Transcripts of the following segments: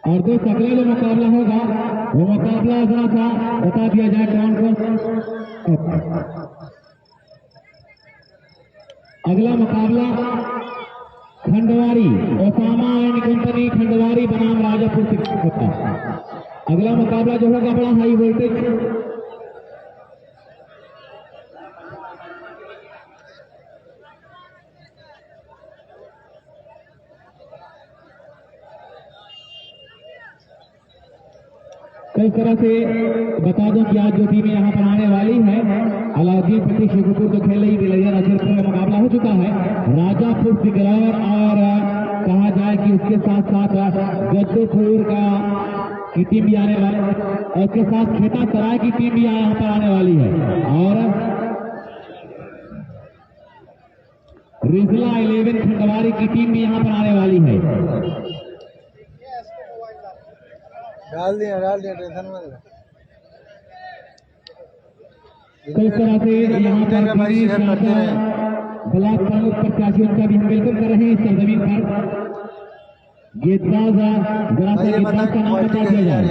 और दोस्त अगला जो मुकाबला होगा वो मुकाबला जरा सा बता दिया जाए कौन को। अगला मुकाबला Khandwari Osama and company Khandwari बनाम राजापुर से होता। अगला मुकाबला जो होगा बड़ा हाई वोल्टेज कई तरह से बता दूं कि आज जो टीम यहाँ पर आने वाली है अलाउद्दीन पट्टी शेखुपुर तो खेल ही बिलैया नसीरपुर में मुकाबला हो चुका है। राजापुर सिगरौर और कहा जाए कि उसके साथ साथ गद्दोपुर का की टीम भी आने वाली है और उसके साथ खेता सराय की टीम भी यहाँ पर आने वाली है और रिजला 11 खंडवारी की टीम भी यहाँ पर आने वाली है। डाल दिया टेंशन मत ले। कई तरह से यहाँ पर ब्लॉक प्रमुख प्रत्याशी उनका भी हम वेलकम कर रहे हैं इस सरजमीन पर। गेंदबाज जरा सा गेंदबाज का नाम बता दिया जाए।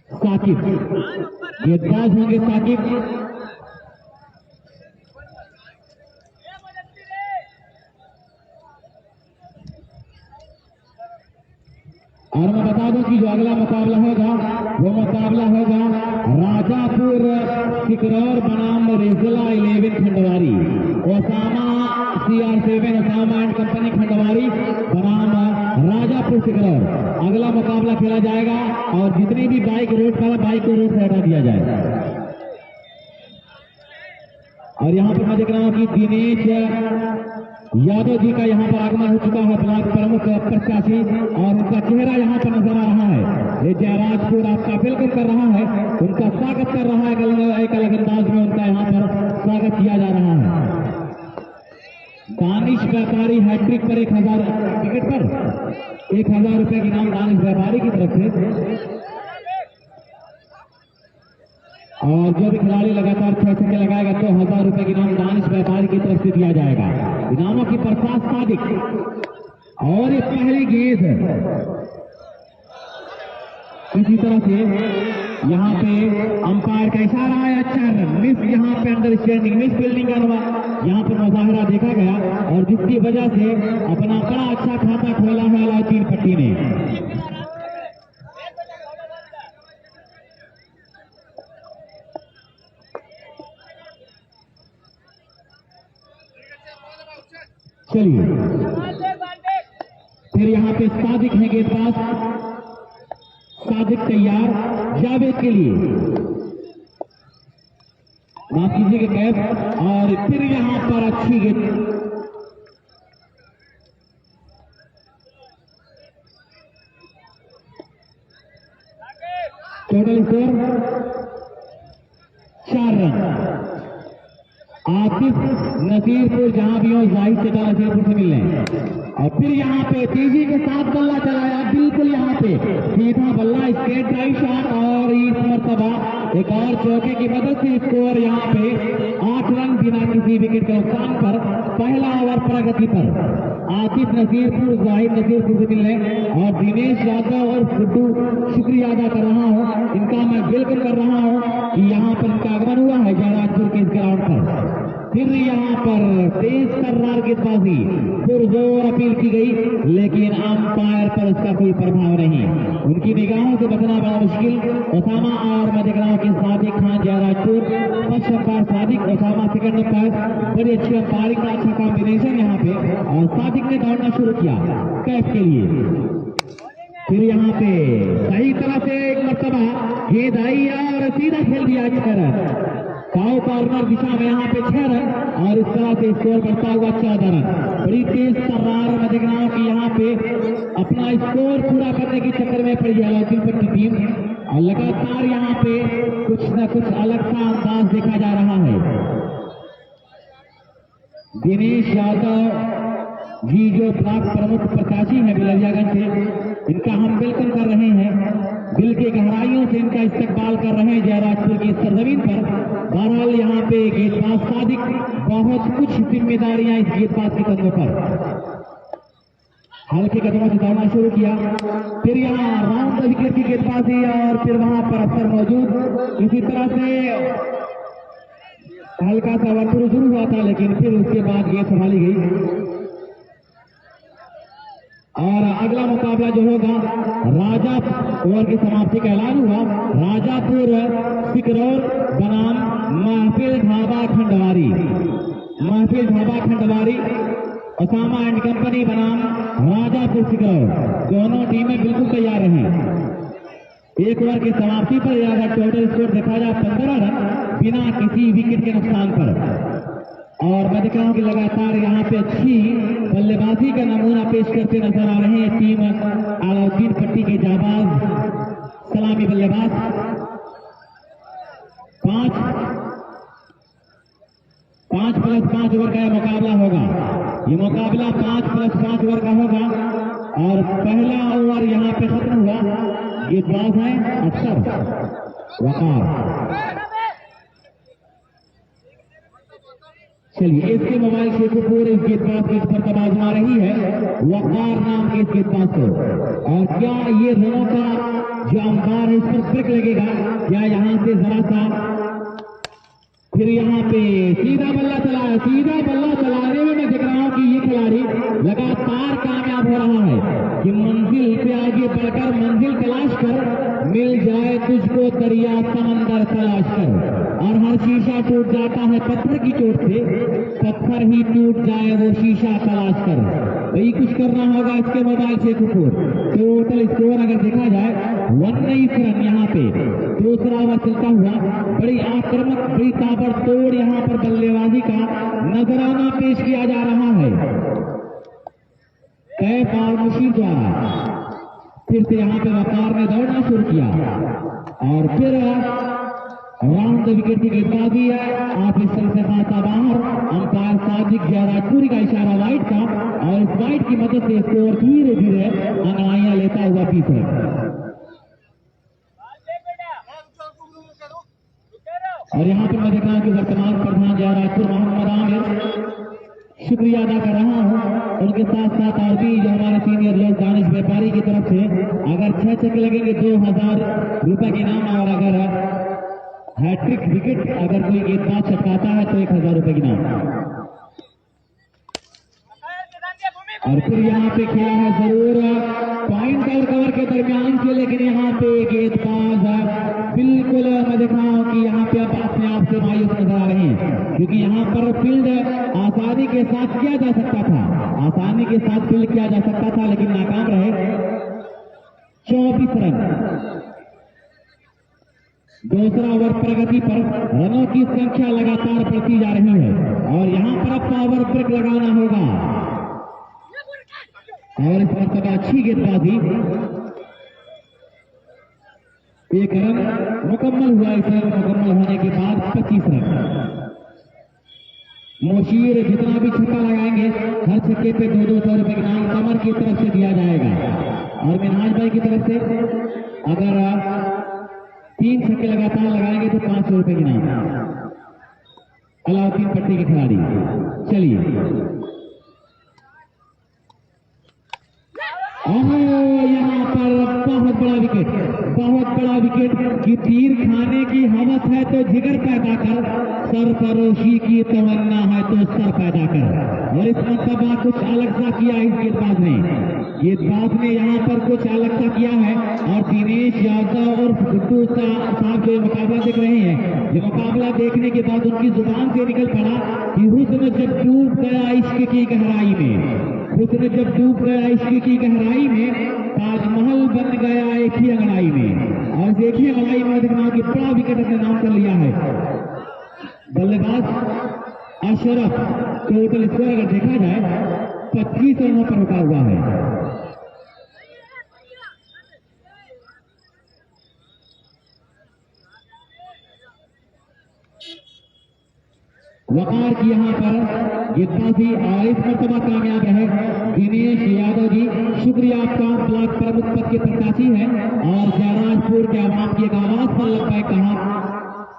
साकिब गेंदबाज होंगे साकिब। और मैं बता दूं कि जो अगला मुकाबला होगा वो मुकाबला होगा राजापुर सिकरौर बनाम रिजला 11 Khandwari Osama CR7 Osama and company Khandwari बनाम राजापुर सिकरौर। अगला मुकाबला खेला जाएगा और जितनी भी बाइक रोड पर बाइक को रोड से हटा दिया जाए। और यहाँ पर मैं देख रहा हूँ कि दिनेश यादव जी का यहाँ पर आगमन हो चुका है ब्लॉक प्रमुख प्रत्याशी और उनका चेहरा यहाँ पर नजर आ रहा है। ये जयराजपुर आपका वेलकम कर रहा है, उनका स्वागत कर रहा है। एक अलग अंदाज में उनका यहाँ पर स्वागत किया जा रहा है। दानिश व्यापारी हैट्रिक पर 1000 टिकट पर 1000 रुपए की नाम दानिश व्यापारी की तरफ से और जो भी खिलाड़ी लगातार 6 छक्के लगाएगा तो 1000 रुपए की नाम दानिश व्यापारी की तरफ से दिया जाएगा। इनामों की प्रसाद सादिक और ये पहली गेंद इसी तरह से यहाँ पे अंपायर का इशारा है। अच्छा मिस यहाँ पे अंडरस्टैंडिंग मिस फील्डिंग का यहाँ पर मुजाहरा देखा गया और जिसकी वजह से अपना बड़ा अच्छा खाता खोला है अलाउद्दीन पट्टी ने। चलिए फिर यहाँ पे सादिक है गेंदबाज। सादिक तैयार जावेद के लिए माफ कीजिएगा कैप और फिर यहाँ पर अच्छी गेंद total score 4 run. Atif Nasirpur जहां भी हो जाहिद चटा नसीरपुर से मिलने और फिर यहाँ पे तेजी के साथ बल्ला चलाया बिल्कुल यहाँ पे सीधा बल्ला स्ट्रेट ड्राइव शॉट और इस मरतबा एक और चौके की मदद से स्कोर यहाँ पे 8 रन बिना किसी विकेट के नुकसान पर पहला ओवर प्रगति पर। आतिफ नसीरपुर जाहिद नसीरपुर से मिलने और दिनेश यादव और गुड्डू शुक्रिया अदा कर रहा हूँ, इनका मैं वेलकम कर रहा हूँ कि यहाँ पर इनका आगमन हुआ है जयराजपुर के इस ग्राउंड पर। फिर यहाँ पर तेज तर्रार गेंदबाजी पुरजोर अपील की गई लेकिन अंपायर पर उसका कोई प्रभाव नहीं। उनकी निगाहों से बचना बड़ा मुश्किल। ओसामा और मैं देख रहा हूँ कि Sadiq Khan Jayrajpur first umpire Sadiq Osama second umpire. बड़ी अच्छी अंपायरिंग का अच्छा कॉम्बिनेशन यहाँ पे और सादिक ने दौड़ना शुरू किया कैप के लिए। फिर यहाँ पे सही तरह से एक मरतबा गेंद आई और सीधा खेल दिया गया काउ कॉर्नर दिशा में यहाँ पे 6 रन और इस तरह से स्कोर बढ़ता हुआ 14 रन। बड़ी तेज तर्रार में देख रहा हूँ कि यहाँ पे अपना स्कोर पूरा करने के चक्कर में पड़ी है अलाउद्दीन पट्टी टीम और लगातार यहाँ पे कुछ न कुछ अलग सा अंदाज देखा जा रहा है। दिनेश यादव जी जो ब्लॉक प्रमुख प्रत्याशी है बिलरियागंज से, इनका हम वेलकम कर रहे हैं। दिल की गहराइयों से इनका इस्तकबाल कर रहे हैं जयराजपुर की सरजमीन पर। बहरहाल यहाँ पे गेंदबाज सादिक बहुत कुछ जिम्मेदारियां इस गेंदबाज के कंधों पर। हल्के कदमों से दौड़ना शुरू किया। फिर यहाँ राउंड द विकेट की गेंदबाजी और फिर वहां पर अफसर मौजूद। इसी तरह से हल्का सा वर्तुल शुरू हुआ था, लेकिन फिर उसके बाद गेंद संभाली गई। और अगला मुकाबला जो होगा राजा ओवर की समाप्ति का ऐलान हुआ। राजापुर सिकरौर बनाम महफिल ढाबा खंडवारी। महफिल dhaba Khandwari Osama and company बनाम राजापुर सिकरौर। दोनों टीमें बिल्कुल तैयार रही। एक ओवर की समाप्ति पर अगर टोटल स्कोर देखा जाए 15 रन बिना किसी विकेट के नुकसान पर। और मैं देख रहा हूं कि लगातार यहाँ पे अच्छी बल्लेबाजी का नमूना पेश करते नजर आ रहे हैं टीम अलाउद्दीन पट्टी के जाबाज सलामी बल्लेबाज। 5+5 ओवर का यह मुकाबला होगा। ये मुकाबला 5+5 ओवर का होगा और पहला ओवर यहाँ पे खत्म हुआ। ये बाज है अफसर वकार। चलिए इसके मोबाइल से कपूर इस गेंदबाज के पर तबाज आ रही है वकार नाम के इस गेंदबाज को। और क्या ये रनों का जो अंपायर है इस पर ब्रेक लगेगा या यहाँ से जरा सा फिर यहाँ पे सीधा बल्ला चलाया। सीधा बल्ला चलाने में मैं देख रहा हूँ कि ये खिलाड़ी लगातार कामयाब हो रहा है कि मंजिल पे आगे बढ़कर मंजिल तलाश कर, मिल जाए तुझको दरिया समंदर तलाश कर। और हर शीशा टूट जाता है पत्थर की चोट से, पत्थर ही टूट जाए वो शीशा तलाश कर। वही कुछ करना होगा इसके मोबाइल से कपूर। टोटल स्कोर अगर देखा जाए 19 रन यहाँ पे। दूसरा ओवर चलता हुआ बड़ी आक्रामक बड़ी ताबड़तोड़ यहाँ पर बल्लेबाजी का नजराना पेश किया जा रहा है कैफ और मुशीर द्वारा। फिर से यहाँ पे वकार ने दौड़ना शुरू किया और फिर राउंड द विकेट की गेंदबाजी है। आप इस तरह से खाता बाहर। अंपायर सादिक जयराजपुरी का इशारा वाइड का और इस वाइड की मदद से स्कोर धीरे धीरे अंगड़ाइयां लेता हुआ पीछे। और यहाँ पर मैं देख रहा हूँ कि वर्तमान प्रधान जयराजपुर मोहम्मद आमिर शुक्रिया अदा कर रहा हूँ। उनके साथ साथ और भी जो हमारे सीनियर लोग दानिश व्यापारी की तरफ से अगर 6 छक्के लगेंगे 2000 रुपए के इनाम और अगर हैट्रिक विकेट अगर कोई गेंदबाज छटकाता है तो 1000 रुपए की इनाम। और फिर यहाँ पे खेला है जरूर पॉइंट और कवर के दरमियान से, लेकिन यहाँ पे गेंदबाज बिल्कुल मैं देख रहा हूँ कि यहाँ पे अब अपने आप से मायूस नजर आ रहे हैं क्योंकि यहाँ पर फील्ड आसानी के साथ किया जा सकता था। आसानी के साथ फील्ड किया जा सकता था लेकिन नाकाम रहे। 24 रन। दूसरा ओवर प्रगति पर रनों की संख्या लगातार बढ़ती जा रही है और यहाँ पर अब पावर ब्रेक लगाना होगा। और इस मरतबा अच्छी गेंदबाजी। 1 रन मुकम्मल हुआ। इस रन मुकम्मल होने के बाद 25 रन। मुशीर जितना भी छक्का लगाएंगे हर छक्के पे 200 रुपए इनाम कमर की तरफ से दिया जाएगा और मिनहाज भाई की तरफ से अगर 3 छक्के लगातार लगाएंगे तो 500 रुपए इनाम। अलाउद्दीन पट्टी के खिलाड़ी। चलिए यहाँ पर बहुत बड़ा विकेट कि तीर खाने की हवस है तो जिगर पैदा कर, सरफरोशी की तमन्ना है तो सर पैदा कर। और इस मरतबा कुछ अलग सा किया इस गेंदबाज ने। गेंदबाज ने यहाँ पर कुछ अलग सा किया है और दिनेश यादव और गुड्डू साहब जो मुकाबला देख रहे हैं, ये मुकाबला देखने के बाद उनकी जुबान से निकल पड़ा कि हुस्न जब डूब गया इश्क की गहराई में, हुस्न जब डूब गया इश्क की गहराई में, ताजमहल बन गया एक ही अंगड़ाई में। और एक ही अंगड़ाई में देखना कि बड़ा विकेट अपने नाम कर लिया है बल्लेबाज अशरफ। टोटल स्कोर अगर देखा जाए 25 रनों पर रुका हुआ है। वकार की यहाँ पर गेंदबाजी और इस मरतबा कामयाब है दिनेश यादव जी। शुक्रिया आपका। ब्लॉक प्रमुख पद के प्रत्याशी है और जयराजपुर के आवाम की एक आवाज पर लग पाए कहा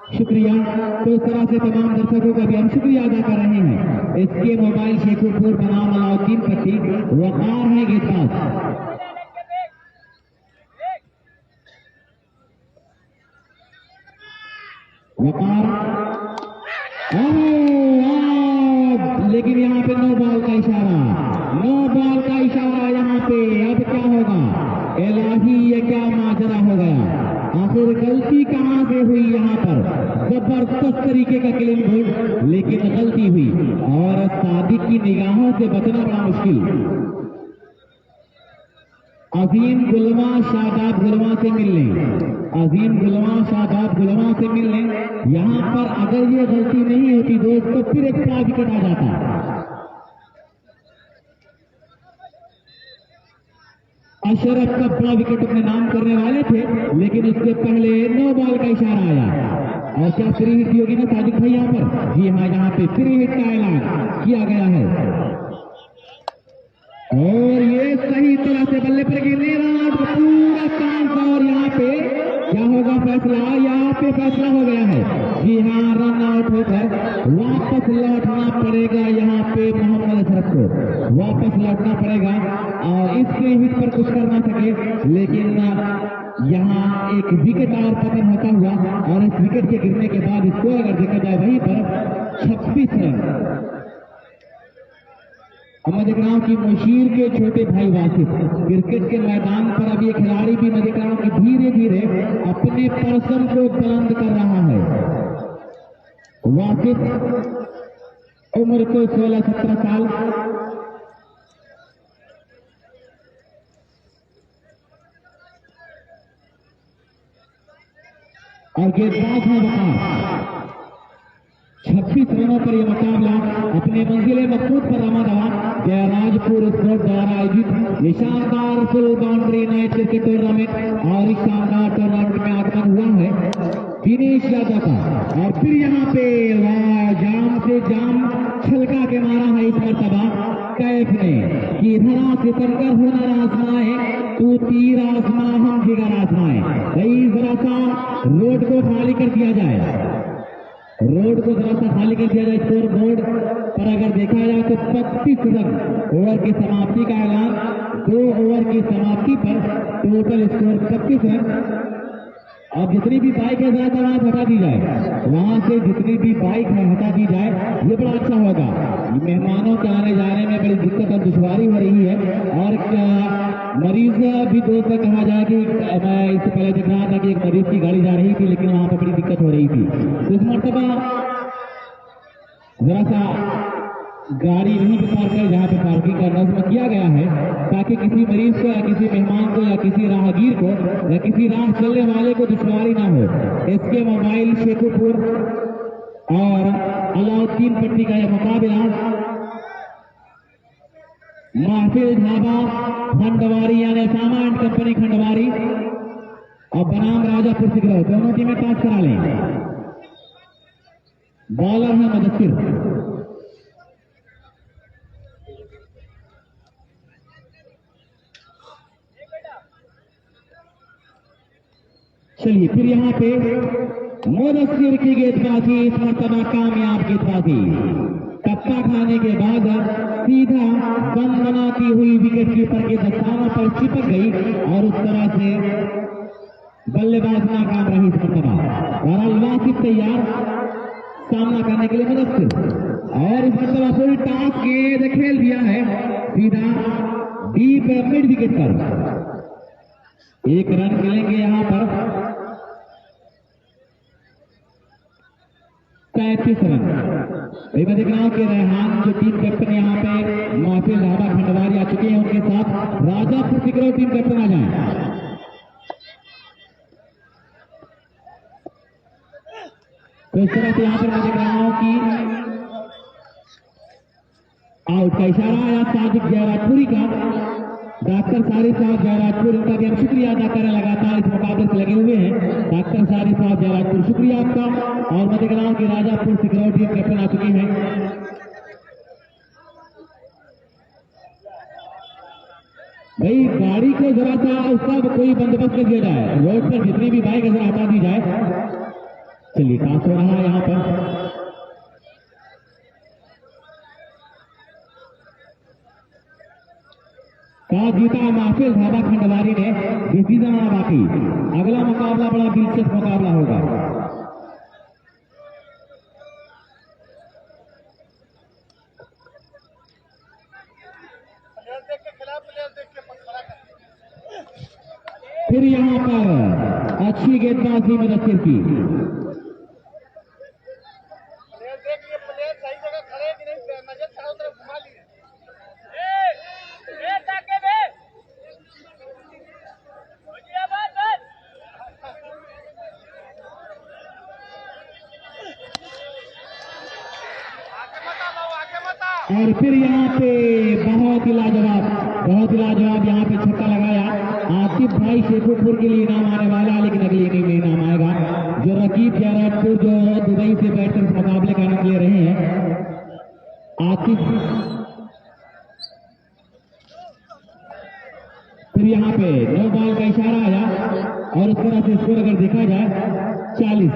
शुक्रिया। तो इस तरह से तमाम दर्शकों का भी हम शुक्रिया अदा कर रहे हैं। इसके मोबाइल शेखुपुर बनाम अलाउद्दीन पट्टी वकार है गेंदबाज। वकार लेकिन यहाँ पे नो बॉल का इशारा, नो बॉल का इशारा यहाँ पे। अब क्या होगा इलाही, ये क्या माजरा हो गया? आखिर गलती कहां से हुई? यहाँ पर जबरदस्त तरीके का क्लीन बोल्ड, लेकिन गलती हुई और सादिक की निगाहों से बचना बड़ा मुश्किल। अजीम गुलमा शादाब गुलमा से मिलने, अजीम गुलमा शादाब गुलमा से मिलने। यहाँ पर अगर ये गलती नहीं होती दोस्त तो फिर एक बड़ा विकेट आ जाता। अशरफ का बड़ा विकेट अपने नाम करने वाले थे, लेकिन उससे पहले नो बॉल का इशारा आया। और क्या फ्री हिट होगी ना सादिक भाई यहाँ पर? जी हाँ, यहाँ पे फ्री हिट का ऐलान किया गया है और ये सही तरह से बल्ले पर गिरने वाला पूरा चांस। और यहाँ पे क्या होगा फैसला? यहाँ पे फैसला हो गया है। जी हाँ, रन आउट होकर वापस लौटना पड़ेगा। यहाँ पे मोहम्मद अशरफ को वापस लौटना पड़ेगा और इसके हिट पर कुछ कर ना सके, लेकिन यहाँ एक विकेट और पतन होता हुआ और इस विकेट के गिरने के बाद स्कोर अगर देखा जाए वहीं पर 26 रन। मैं देख रहा हूं कि मुशीर के छोटे भाई वासिफ क्रिकेट के मैदान पर अब ये खिलाड़ी भी मैं देख रहा हूं कि धीरे धीरे अपने पर्सन को बुलंद कर रहा है। वासिफ उम्र को 16-17 साल, और गेंदबाज है वकार। 26 रनों पर यह मुकाबला अपने मंजिले मकसूद पर रवा दवा। जयराजपुर स्पोर्ट द्वारा आयोजित ये शानदार full boundary night cricket tournament और इस शानदार टूर्नामेंट में आगमन हुआ है दिनेश यादव का। और फिर यहाँ पे जाम से जाम छलका के मारा है इस मरतबा कैफ ने कि धरा सितमगर हुनर आजमाए, तू तीर आजमा हम जिगर आजमाए। भाई जरा सा रोड को खाली कर दिया जाए, रोड को जरा सा खाली कर दिया जाए। स्कोर बोर्ड पर अगर देखा जाए तो 25 रन ओवर की समाप्ति का ऐलान। 2 ओवर की समाप्ति पर टोटल स्कोर 25 रन। अब जितनी भी बाइक है जरा वहां हटा दी जाए, वहां से जितनी भी बाइक है हटा दी जाए, ये बड़ा अच्छा होगा। मेहमानों के आने जाने में बड़ी दिक्कत और दुश्वारी हो रही है। और मरीज भी दोस्त कहा जाए कि मैं इससे पहले देख रहा था कि एक मरीज की गाड़ी जा रही थी, लेकिन वहां पर बड़ी दिक्कत हो रही थी। तो इस मरतबा जरा सा गाड़ी वहीं पे पार्क कर जहाँ पे पार्किंग का नज्म किया गया है, ताकि किसी मरीज को या किसी मेहमान को या किसी राहगीर को या किसी राह चलने वाले को दुश्वारी ना हो। इसके मोबाइल शेखुपुर और अलाउद्दीन पट्टी का यह मुकाबला महफिल ढाबा खंडवारी यानी सामा एंड कंपनी खंडवारी और बनाम राजापुर सिगरौ, दोनों टीमें टॉस करा लें। बॉलर है मुदस्सिर। चलिए फिर यहाँ पे मुदस्सिर की गेंदबाजी इस मरतबा कामयाब गेंदबाजी। टप्पा खाने के बाद सीधा बंद बनाती हुई विकेट कीपर के दस्तानों पर चिपक गई और उस तरह से बल्लेबाज नाकाम रही इस मरतबा। और अलवासिफ तैयार सामना करने के लिए मुदस्सिर, और इस मरतबा फुल टॉस गेंद खेल दिया है सीधा डीप मिड विकेट पर। 1 रन मिलेंगे यहाँ पर 35 रन। मैं देख रहा हूं कि रेहान जो टीम कैप्टन यहाँ पे महफिल ढाबा खंडवारी आ चुके हैं, उनके साथ राजापुर सिगरौ टीम कैप्टन आ जाए। तो इस तरह से यहाँ पर मैं देख रहा हूं कि आउट का इशारा आया सादिक जयराजपुरी का। डॉक्टर सारिफ साहब जयराजपुर, इनका भी हम शुक्रिया अदा करें, लगातार इस मुकाबले से लगे हुए हैं। डॉक्टर सारिफ साहब जयराजपुर, शुक्रिया आपका। और मैं देख रहा हूं कि राजापुर सिगरौ टीम कैप्टन आ चुके हैं। भाई गाड़ी को जरा सा उसका कोई बंदोबस्त कर दिया जाए, रोड पर जितनी भी बाइक है जरा हटा दी जाए चलिए टॉस हो रहा है यहाँ पर। टॉस जीता महफिल ढाबा खंडवारी ने, डिसीजन आना बाकी। अगला मुकाबला बड़ा दिलचस्प मुकाबला होगा। फिर यहाँ पर अच्छी गेंदबाजी मुदस्सिर की। और फिर यहाँ पे बहुत ही लाजवाब यहाँ पे छक्का लगाया। आसिफ भाई शेखुपुर के लिए इनाम आने वाला है, लेकिन अगली इनिंग में इनाम आएगा। जो रकीब जयराजपुर जो दुबई से बैठकर इस मुकाबले का आनंद ले रहे हैं, आसिफ। फिर यहाँ पे नो बॉल का इशारा आया और उस तरह से स्कोर अगर देखा जाए 40।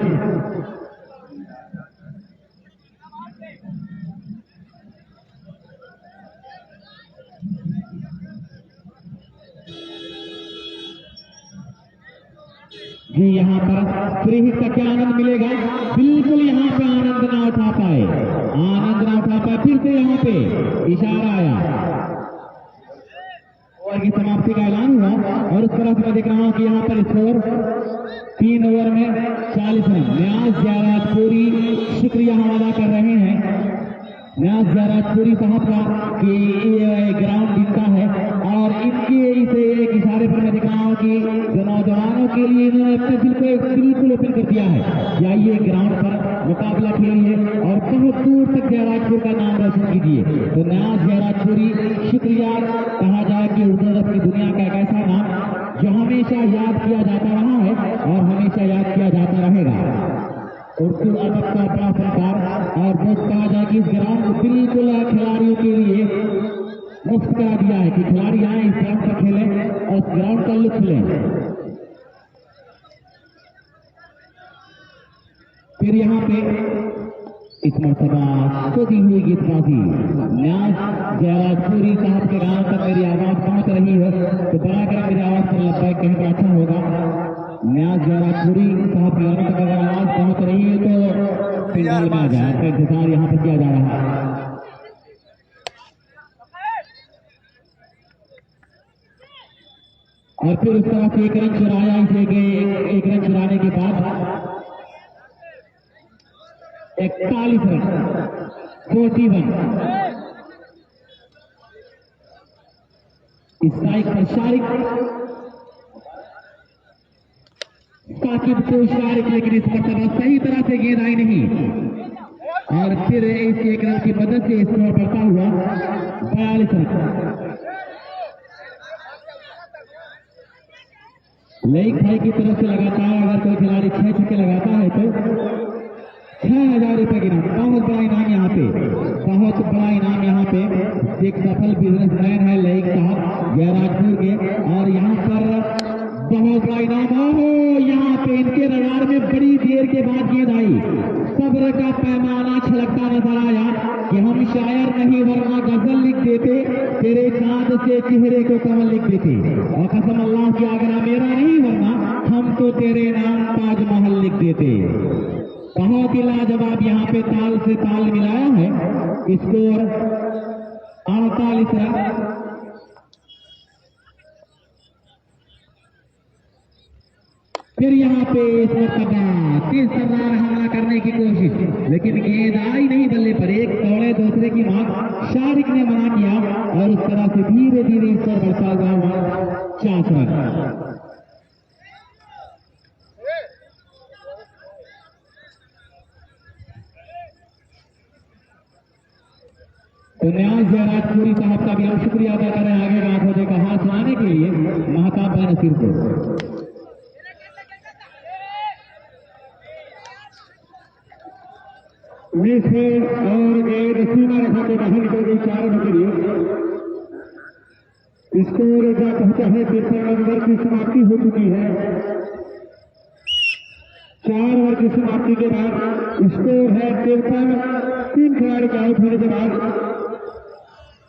जी यहाँ पर फ्री हिट का क्या आनंद मिलेगा? बिल्कुल यहाँ पे आनंद ना उठा पाए, फिर से यहाँ पे इशारा आया। ओवर की समाप्ति का ऐलान हुआ और उस तरफ मैं देख रहा हूँ कि यहाँ पर स्कोर 3 ओवर में 40 रन। न्याज जयराजपुरी शुक्रिया हम अदा कर रहे हैं न्याज जयराजपुरी साहब का कि ये ग्राउंड इनका है और इनके इसे एक इशारे पर मैं दिख रहा हूँ कि जो नौजवानों के लिए इन्होंने अपने दिल को बिल्कुल ओपन कर दिया है। जाइए ग्राउंड पर मुकाबला खेलिए और बहुत दूर तक जयराजपुर का नाम रोशन कीजिए। तो न्याज जयराजपुरी शुक्रिया कहा जाए कि उर्दू की दुनिया का एक ऐसा नाम जो हमेशा याद किया जाता रहा है और हमेशा याद किया जाता रहेगा। उर्दू अदब का बड़ा फनकार और बहुत कहा जाए कि इस ग्राउंड को बिल्कुल खिलाड़ियों के लिए मुफ्त करा दिया है कि खिलाड़ी आए इस ग्राउंड पर खेलें और इस ग्राउंड का लुत्फ लें। फिर यहाँ पे इस मरतबा सोती हुई गेंदबाजी न्याज जयराजपुरी साहब के गांव तक मेरी आवाज पहुंच रही है तो बड़ा कर मेरी आवाज पर लब्बैक कहने का अच्छा होगा। न्याज जयराजपुरी साहब के गांव तक अगर आवाज पहुंच रही है तो फिलहाल में आ जाए, आपका इंतजार यहाँ पर किया जा रहा है। और फिर उस तरह से 1 रन चुराया, इसे 1 रन चुराने के बाद 41 रन 41 स्ट्राइक पर साकिब को शारिक, लेकिन इस मरतबा सही तरह से गेंद आई नहीं और फिर इस 1 रन की मदद से स्कोर बढ़ता हुआ 42 रन। लेग भाई की तरफ से लगातार अगर कोई खिलाड़ी 6 छक्के लगाता है तो 6,000 रुपए की इनाम, बहुत बड़ा इनाम यहाँ पे, बहुत बड़ा इनाम यहाँ पे। एक सफल बिजनेसमैन है लेग साहब जयराजपुर के और यहाँ पर बहुत बड़ा इनाम हो। यहाँ पे इनके रडार में बड़ी देर के बाद गेंद आई, सब्र का पैमाना छलकता नजर आया कि हम शायर नहीं वरना गजल लिख देते, तेरे चांद से चेहरे को कमल लिख देते और कसम अल्लाह की आगरा मेरा नहीं वरना हम तो तेरे नाम ताजमहल लिख देते। बहुत ही लाजवाब यहाँ पे ताल से ताल मिलाया है। Score 48 run. फिर यहाँ पे इस मरतबा तेज तर्रार हमला करने की कोशिश, लेकिन गेंद आई नहीं बल्ले पर, एक दौड़े दूसरे की मांग शारिक ने मना किया और उस तरह से धीरे धीरे स्कोर बढ़ता हुआ 50 रन। तो न्याज जयराजपुरी साहब का भी हम शुक्रिया अदा करें आगे बात का हाथ लाने के लिए महताब भाई नसीर को। मिस है और गेंद सीमा रेखा के बाहर निकल गई 4 रन के लिए। स्कोर जा पहुंचा है 53 नंबर की समाप्ति हो चुकी है। 4 ओवर की समाप्ति के बाद स्कोर है 53। 3 खिलाड़ी के आउट होने के बाद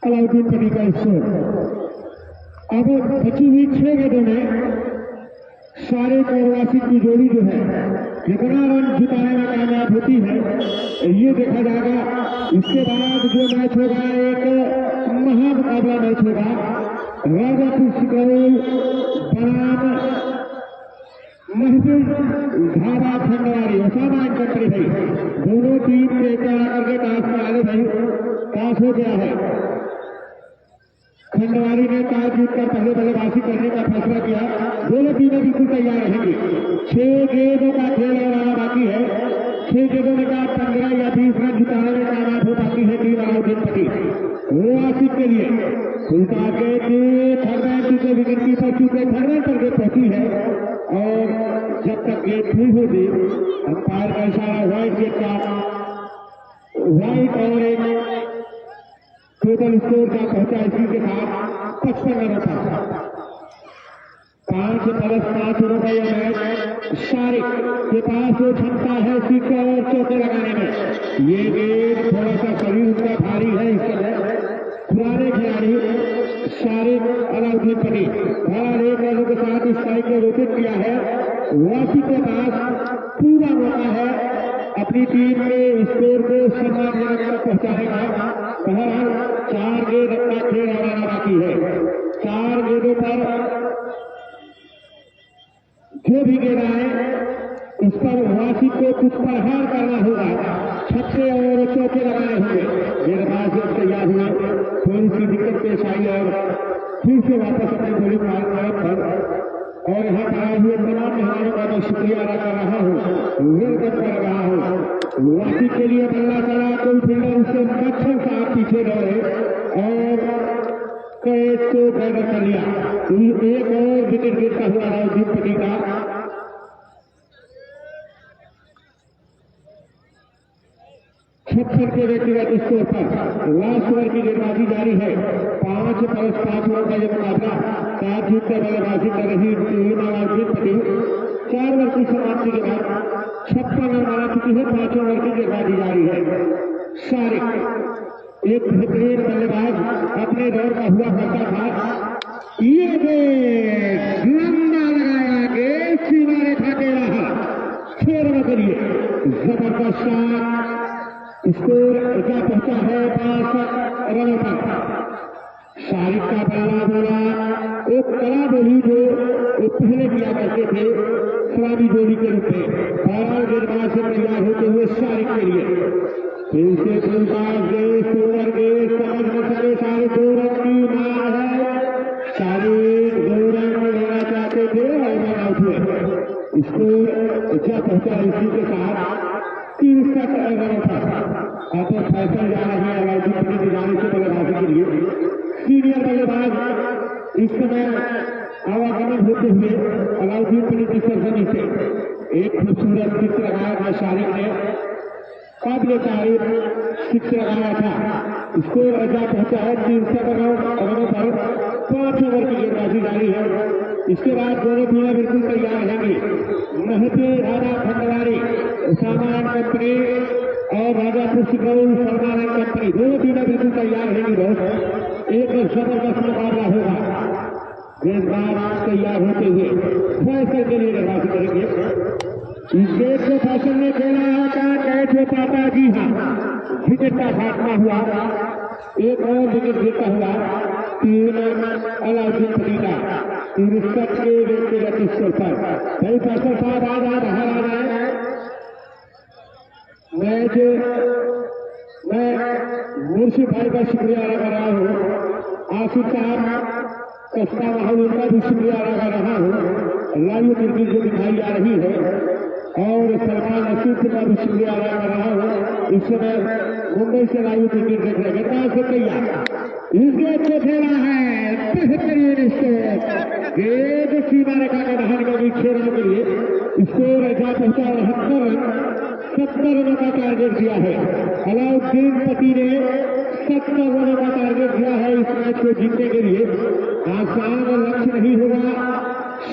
अलाउद्दीन पटी का स्कोर। अब बची हुई 6 गेंदों में शारिक और वासिक की जोड़ी जो है कितना रन जिताने में कामयाब होती है ये देखा जाएगा। इसके बाद जो मैच होगा एक महामुकाबला मैच होगा। राजापुर सिकरौल बनाम महफिल dhaba Khandwari Osama and company भाई दोनों टीम के करके टॉस में आगे भाई टॉस हो गया है। खंडवारी ने टॉस जीतकर पहले बल्लेबाजी करने का फैसला किया। दोनों टीमें बिल्कुल तैयार रहेंगी। 6 गेंदों का खेल और आना बाकी है। 6 गेंदों में का 15 या 20 रन जिताने में कामयाब हो पाती है टीम अलाउद्दीन पटी। वो आसिफ के लिए सुल्तान के थर्ड रन चुके विकेट कीपर चुके थर्ड रन पर गेंद पहुंची है और जब तक गेंद नहीं होगी अंपायर का इशारा व्हाइट गेट का व्हाइट और एक टोटल स्कोर का पहुंचा। इसी के साथ 55 रनों का 5+5 रुपए मैच शारिक के पास जो क्षमता है सिक्का और चौके लगाने में। ये गेंद थोड़ा सा शरीर उनका भारी है। इस समय पुराने खिलाड़ी शारिक अलाउद्दीन पटी और 1 रनों के साथ इस स्ट्राइक को रोटेट किया है। वासी के पास पूरा मौका है अपनी टीम के स्कोर को सम्मानजनक तक पहुंचाने का। बहरहाल 4 गेंद अपना खेल और आना बाकी है। 4 गेंदों पर जो भी गेंद आए उस पर वासी को कुछ प्रहार करना होगा। छक्के और चौके लगाने होंगे। गेंदबाज जब तैयार हुए थोड़ी सी दिक्कत पेश आई और फिर से वापस अपनी गोली मारने पर और यहाँ पर आए हुए तमाम मेहमानों का मैं शुक्रिया अदा कर रहा हूँ, वेलकम कर रहा हूँ। वासी के लिए बल्ला चला कोई फील्डर उससे मच्छर साहब पीछे दौड़े और कैच को गड़बड़ कर लिया। एक और विकेट गिरता हुआ अलाउद्दीन पटी का। 56 के व्यक्तिगत स्कोर पर लास्ट ओवर की गेंदबाजी जारी है। 5+5 ओवर का यह मुकाबला। 7 जीत कर बल्लेबाजी कर रही टीम अलाउद्दीन पटी 4 ओवर की समाप्ति के बाद 56 रन बना चुकी है। 5 ओवर की गेंदबाजी जारी है। शारिक एक बेहतरीन बल्लेबाज अपने दौर का हुआ करता था। ये गेंद लंबा लगाया गेंद सीमा रेखा के रहा 6 रनों के लिए जबरदस्त शॉट। स्कोर क्या पहुंचा है 5 रनों पर। शारिक का बल्ला बोला एक कला बोली जो पहले किया करते थे सलामी जोड़ी के रूप में। और गेंदबाज से तैयार होते हुए शारिक के लिए फिर से गेंदबाज गए ओवर गए समझ न सके सारे 2 रन की मार है। शारिक 2 रन लेना चाहते थे और रन आउट हुए। स्कोर क्या पहुंचा इसी के साथ 63 रनों पर। अब तो फैसल जा रहे हैं अलाउद्दीन पटी की जाने से बल्लेबाजी के लिए। सीनियर बल्लेबाज इस समय आवागमन होते हुए अलाउद्दीन पटी की सरजमी से एक खूबसूरत सिक्स लगाया था। शारिक ने काबिल तारीफ सिक्स लगाया था। स्कोर अच्छा पहुंचा है 63 रनों पर। 5 ओवर की गेंदबाजी जारी है। इसके बाद दोनों टीमें बिल्कुल तैयार रहेंगी। महफिल dhaba Khandwari Osama and company और राजापुर सिकरौल सलमान एंड कंपनी दोनों टीमें बिल्कुल तैयार रहेंगी। दोस्त एक जबरदस्त मुकाबला होगा। गेंदबाज तैयार होते हुए फैसल के लिए गेंदबाजी करेंगे। इस गेंद को फैसल ने खेला है क्या कैच हो पाता? जी हाँ, विकेट का खात्मा हुआ। एक और विकेट गिरता हुआ 3 अलाउद्दीन पटी का 63 के व्यक्तिगत स्कोर पर। भाई फैसल साहब आज आ रहा है मैच। मैं मुर्शिद भाई का शुक्रिया अदा कर रहा हूँ। आसिफ साहब कस्ता माहौल उनका भी शुक्रिया अदा कर रहा हूँ। लाइव क्रिकेट जो दिखाई जा रही है और सलमान नसीब का भी शुक्रिया अदा कर रहा हूँ। इस समय मुंबई से लाइव क्रिकेट देख रहे हैं। से तैयार इस गेंद को खेला है बेहतरीन स्कोर। गेंद सीमा रेखा के बाहर का 6 रनों के लिए स्कोर ऐसा पहुंचा 72 रन। 70 रनों का टारगेट दिया है अलाउद्दीन पटी ने। 70 रनों का टारगेट दिया है इस मैच को जीतने के लिए। आसान लक्ष्य नहीं होगा।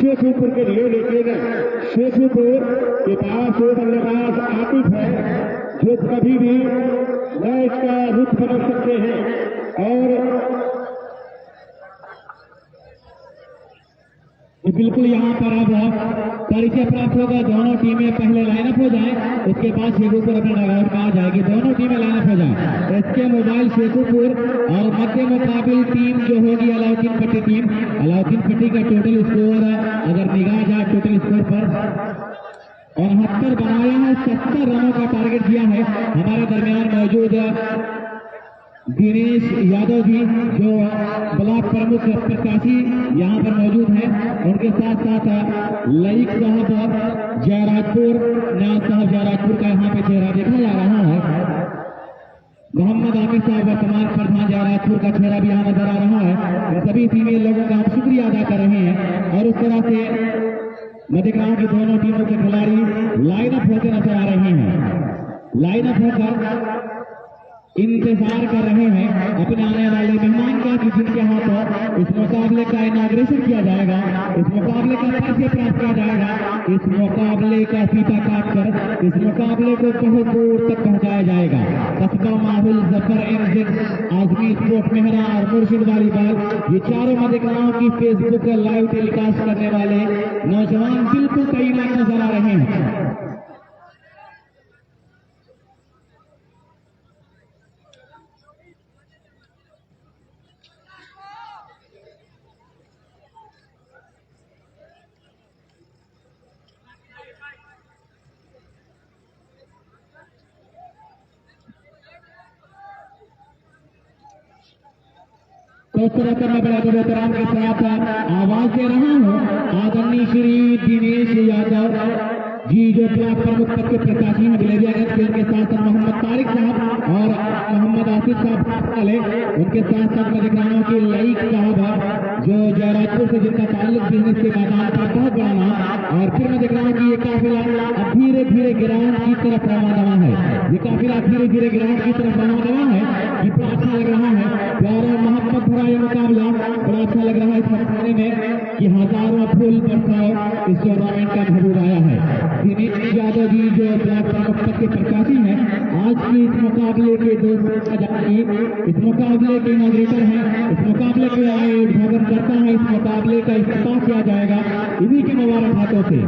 शेखुपुर के लिए, लेकिन शेखुपुर के पास एक बल्लेबाज आतिफ है जो कभी भी मैच का रुख बदल सकते हैं। और बिल्कुल यहाँ पर अब परिचय प्राप्त होगा। दोनों टीमें पहले लाइनअप हो जाए, उसके बाद शेखुपुर अपने डगआउट में आ जाएगी। दोनों टीमें लाइनअप हो जाए। एसके मोबाइल शेखुपुर और मध्य मुकाबिल टीम जो होगी अलाउद्दीन पट्टी टीम। अलाउद्दीन पट्टी का टोटल स्कोर अगर निगाह जाए टोटल स्कोर पर 69 बनाया है, 70 रनों का टारगेट दिया है। हमारे दरमियान मौजूद दिनेश यादव जी जो ब्लॉक प्रमुख प्रत्याशी यहाँ पर मौजूद हैं, उनके साथ साथ लईक साहब जयराजपुर, न्याज साहब जयराजपुर का यहाँ पे चेहरा देखा जा रहा है। मोहम्मद आमिर साहब वर्तमान प्रधान जयराजपुर का चेहरा भी यहाँ नजर आ रहा है। इन सभी फीमेल लोगों का हम शुक्रिया अदा कर रहे हैं। और उस तरह से मध्यग्राम की दोनों टीमों के खिलाड़ी लाइनअप होकर नजर आ रहे हैं। लाइनअप होकर इंतजार कर रहे हैं अपने आने वाले मेहमान का कि जिनके हाथों इस मुकाबले का इनाग्रेशन किया जाएगा, इस मुकाबले का परिचय प्राप्त किया जाएगा, इस मुकाबले का फीता काटकर इस मुकाबले को बहुत दूर तक पहुंचाया जाएगा। कस्बा माहुल, जफर एनजेड, आजमी स्पोर्ट मेहरा और मुर्शिद वालीबाल, ये चारों मध्यग्राम की फेसबुक पर लाइव टेलीकास्ट करने वाले नौजवान बिल्कुल तैनात नजर आ रहे हैं। तो इस तरह मैं बड़े बेहतराम के साथ आवाज दे रहा हूँ आदरणीय श्री दिनेश यादव जी जो ब्लॉक प्रमुख पद के प्रत्याशी हैं बिलेरियागंज के, उनके साथ साथ मोहम्मद तारिक साहब और मोहम्मद आसिफ साहब वाले, उनके साथ साथ मध्यग्राम के लईक साहब जो जयराजपुर से जिनका ताल्लुक बिजनेस के मैदान पर बहुत बड़ा नाम। और फिर मध्यग्राम की ये काफिला अब धीरे धीरे ग्राउंड की तरफ रवाना है। ये काफिला धीरे धीरे ग्राउंड की तरफ रवाना है। ये बड़ा अच्छा लग रहा है, प्यारा मोहब्बत भरा ये मुकाबला बड़ा अच्छा लग रहा है इस मुकाबले में कि हजारों फूल बरसाओ इस टूर्नामेंट का महबूब आया है। दिनेश यादव जी जो ब्लॉक प्रमुख पद के प्रत्याशी हैं, आज की इस मुकाबले के इस मुकाबले के इनाग्रेटर हैं, इस मुकाबले के उद्घाटन करता है, इस मुकाबले का इफ्तिताह किया जाएगा इन्हीं के मुबारक हाथों से।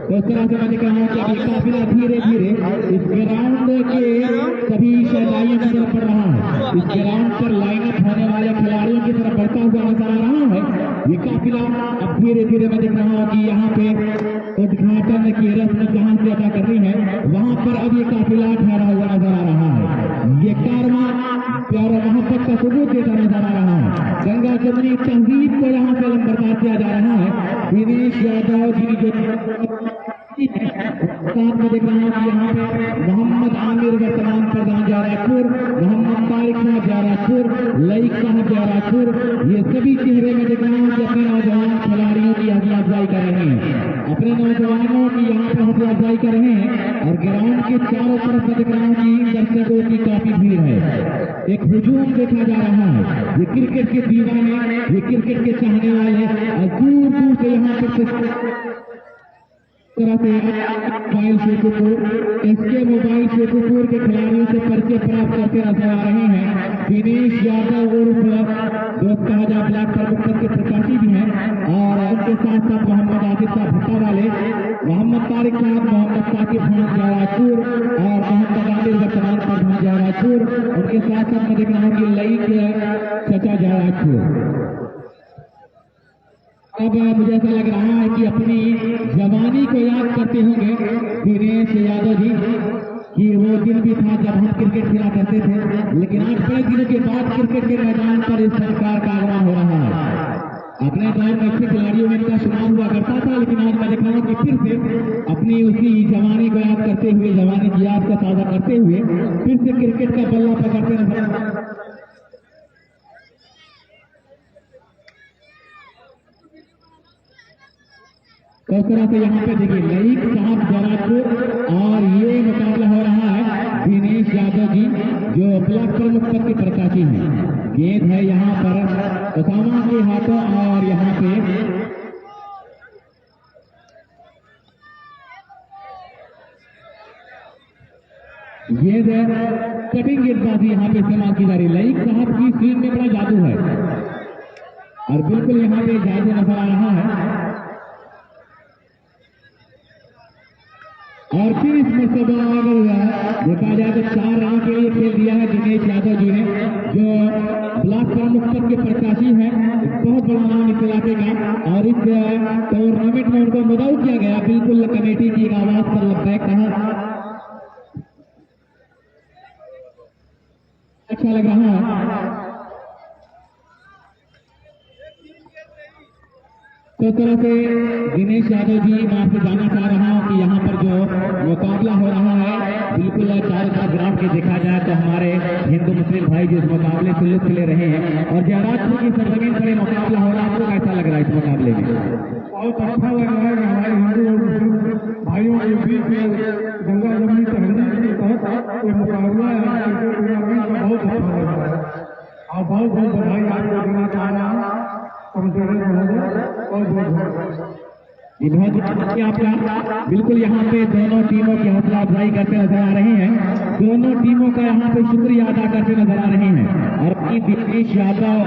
तो इस तरह से मैंने कहा कि अभी काफिला धीरे धीरे इस ग्राउंड के सभी शहनाइयों की तरफ बढ़ रहा है। इस ग्राउंड पर लाइनअप होने वाले खिलाड़ियों की तरफ बढ़ता हुआ नजर आ रहा है। ये काफिला अब धीरे धीरे मैं देख रहा हूँ कि यहाँ पे उद्घाटन की रस्म जहाँ से अदा करनी है वहाँ पर अब ये काफिला ठहरा हुआ नजर आ रहा है। ये कारवां प्यार मोहब्बत का सबूत देता नजर आ रहा है। गंगा जमुनी तहजीब को यहाँ पे लंबरदार किया जा रहा है। दिनेश यादव जी जो साथ में देख रहा हूँ कि यहाँ पे मोहम्मद आमिर वर्तमान प्रधान जयराजपुर, मोहम्मद तारिक साहब जयराजपुर, लईक साहब जयराजपुर, ये सभी चेहरे में देख रहा हूँ कि अपने नौजवान खिलाड़ियों की हौसला अफजाई कर रहे हैं, अपने नौजवानों की यहाँ पे हौसला अफजाई कर रहे हैं। और ग्राउंड के चारों तरफ में देख रहा हूँ कि दर्शकों की काफी भीड़ है, एक हुजूम देखा जा रहा है। ये क्रिकेट के दीवाने, ये क्रिकेट के चाहने वाले दूर दूर से यहाँ पर तरह से mobile Sheikhupur, SK mobile Sheikhupur के खिलाड़ियों से परिचय प्राप्त करते नजर आ रहे हैं। दिनेश यादव उर्फ दोस्त कहा जाए ब्लॉक प्रमुख पद के प्रत्याशी भी हैं और उनके साथ साथ मोहम्मद आसिफ साहब भट्टा वाले, मोहम्मद तारिक साहब, मोहम्मद साकिब खान जयराजपुर और मोहम्मद आमिर वर्तमान प्रधान जयराजपुर, उनके साथ साथ मैं देख रहा हूँ कि लईक चचा जयराजपुर। अब मुझे ऐसा लग रहा है कि अपनी जवानी को याद करते होंगे दिनेश यादव जी कि वो दिन भी था जब हम क्रिकेट खेला करते थे, लेकिन आज बड़े दिनों के बाद क्रिकेट के मैदान पर इस सरकार का आगमन हो रहा है। अपने दौर में अच्छे खिलाड़ियों में इनका शुमार हुआ करता था, लेकिन आज मैं देख रहा हूँ कि फिर से अपनी उसी जवानी को याद करते हुए, जवानी की याद को ताजा करते हुए फिर से क्रिकेट का बल्ला पकड़ते नजर। तो इस तरह से यहाँ पे देखिए लईक साहब जयराजपुर और ये मुकाबला हो रहा है दिनेश यादव जी जो ब्लॉक प्रमुख पद के प्रत्याशी हैं। गेंद है यहाँ पर उसामा के हाथों और यहाँ पे ये कटिंग गेंदबाजी यहाँ पे इस्तेमाल की जा रही है। लईक साहब की स्क्रीन में बड़ा जादू है और बिल्कुल यहाँ पे जादू नजर आ रहा है। और फिर इस मरतबा अगर देखा जाए तो 4 रन के लिए खेल दिया है दिनेश यादव जी ने, जो ब्लॉक प्रमुख पद के प्रत्याशी हैं। बहुत बड़ा नाम इस इलाके का और इस टूर्नामेंट में उनको मदऊ किया गया। बिल्कुल कमेटी की आवाज पर लगता है कहा अच्छा लग रहा है। तो तरह से दिनेश यादव जी मैं आपसे जानना चाह रहा हूं कि यहाँ पर जो मुकाबला हो रहा है बिल्कुल चारों तरफ ग्राउंड के देखा जाए तो हमारे हिंदू मुस्लिम भाई जो इस मुकाबले से लुत्फ ले रहे हैं और जयराजपुर की सरजमीन पर मुकाबला हो रहा है, आपको कैसा लग रहा है इस मुकाबले में? बहुत अच्छा लग रहा है कि हमारे हिंदू और मुस्लिम भाइयों के बीच में गंगा जमुनी तहरीक के तहत ये मुकाबला है। बहुत अच्छा लग रहा है और बहुत बहुत बधाई आपको देना चाह रहा हूँ। आपका बिल्कुल यहाँ पे दोनों टीमों की हौसला अफजाई करते नजर आ रहे हैं। दोनों टीमों का यहाँ पे शुक्रिया अदा करते नजर आ रहे हैं और दिनेश यादव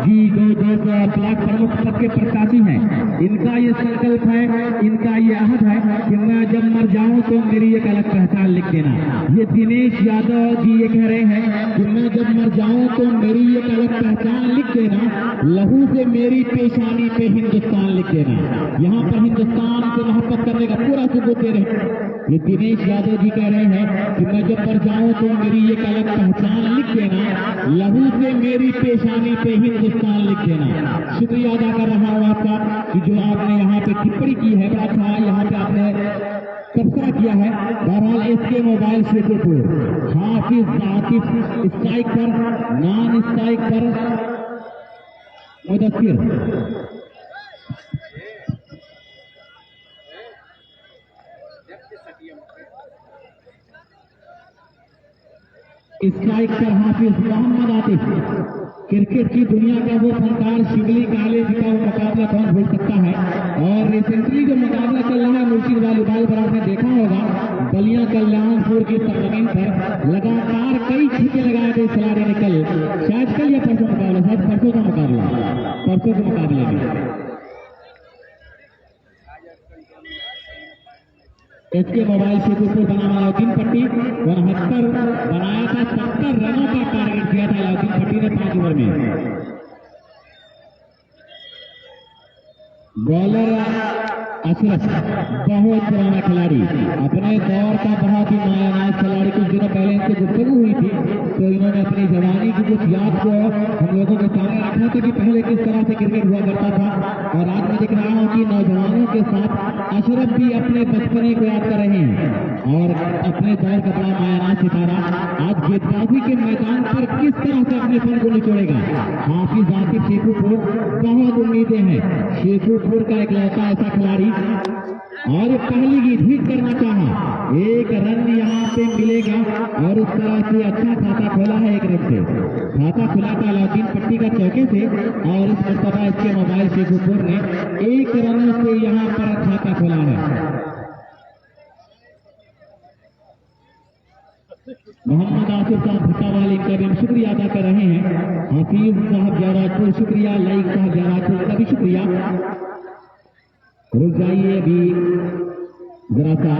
जी जो ब्लॉक प्रमुख पद के प्रत्याशी हैं, इनका ये संकल्प है, इनका ये अहद है कि मैं जब मर जाऊं तो मेरी एक अलग पहचान लिख देना। ये दिनेश यादव जी ये कह रहे हैं कि मैं जब मर जाऊं तो मेरी एक अलग पहचान लिख देना, लहू से मेरी पेशानी पे हिंदुस्तान लिख देना। यहाँ पर हिंदुस्तान से मोहब्बत करने का पूरा सबूत दे रहे हैं। ये दिनेश यादव जी कह रहे हैं कि मैं जब मर जाऊं तो मेरी एक अलग पहचान लिख देना, लहू से मेरी पेशानी पे हिंदुस्तान लिख देना। शुक्रिया अदा कर रहा हूँ आपका कि जो आपने यहाँ पे टिप्पणी की है, अच्छा यहाँ पे आपने तबसरा किया है। बहरहाल इसके मोबाइल शेखुपुर हाफिज आतिफ स्ट्राइक पर, नॉन स्ट्राइक पर मुदस्सिर। स्ट्राइक पर हाफिज मोहम्मद आतिफ। क्रिकेट की दुनिया का वो फनकार शिवली कॉलेज का वो मुकाबला कौन भूल सकता है। और रिसेंटली जो मुकाबला चल रहा है मुर्शिद वॉलीबॉल पर आपने देखा होगा, बलिया कल्याणपुर की सरजमीन पर लगातार कई छक्के लगाए थे खिलाड़ी ने। कल शायद कल या परसों मुकाबला, शायद परसों का मुकाबला, परसों के मुकाबले में इसके मोबाइल शेखुपुर बना अलाउद्दीन पट्टी 69 बनाया था। 70 रनों का टारगेट दिया था अलाउद्दीन पट्टी ने 5 ओवर में। बॉलर अशरफ बहुत पुराना खिलाड़ी, अपने दौर का बहुत ही मायानाज खिलाड़ी। कुछ दिनों पहले इनसे गुफ्तगू हुई थी तो इन्होंने अपनी जवानी की कुछ याद को हम लोगों के सामने रखा था कि पहले किस तरह से क्रिकेट हुआ करता था। और आज मैं देख रहा हूँ कि नौजवानों के साथ अशरफ भी अपने बचपने को याद कर रहे हैं और अपने दौर का बड़ा मायानाज सितारा आज गेंदबाजी के मैदान पर किस तरह से अपने फन को निचोड़ेगा। हाफिज आतिफ शेखुपुर, बहुत उम्मीदें हैं। शेखुपुर का एक लौता ऐसा खिलाड़ी और पहली की हिट करना चाहा, 1 रन यहाँ पे मिलेगा और उस तरह से अच्छा खाता खोला है। 1 रन से खाता खुला था अलाउद्दीन पट्टी का चौके से और इस मरतबा इसके मोबाइल शेखुपुर ने 1 रन से यहाँ पर खाता खोला है। मोहम्मद आसिफ साहब भुट्टावाल इनका भी हम शुक्रिया अदा कर रहे हैं। हफीज साहब जयराजपुर शुक्रिया, लाइक साहब जयराजपुर का भी शुक्रिया। रुक जाइए, अभी जरा सा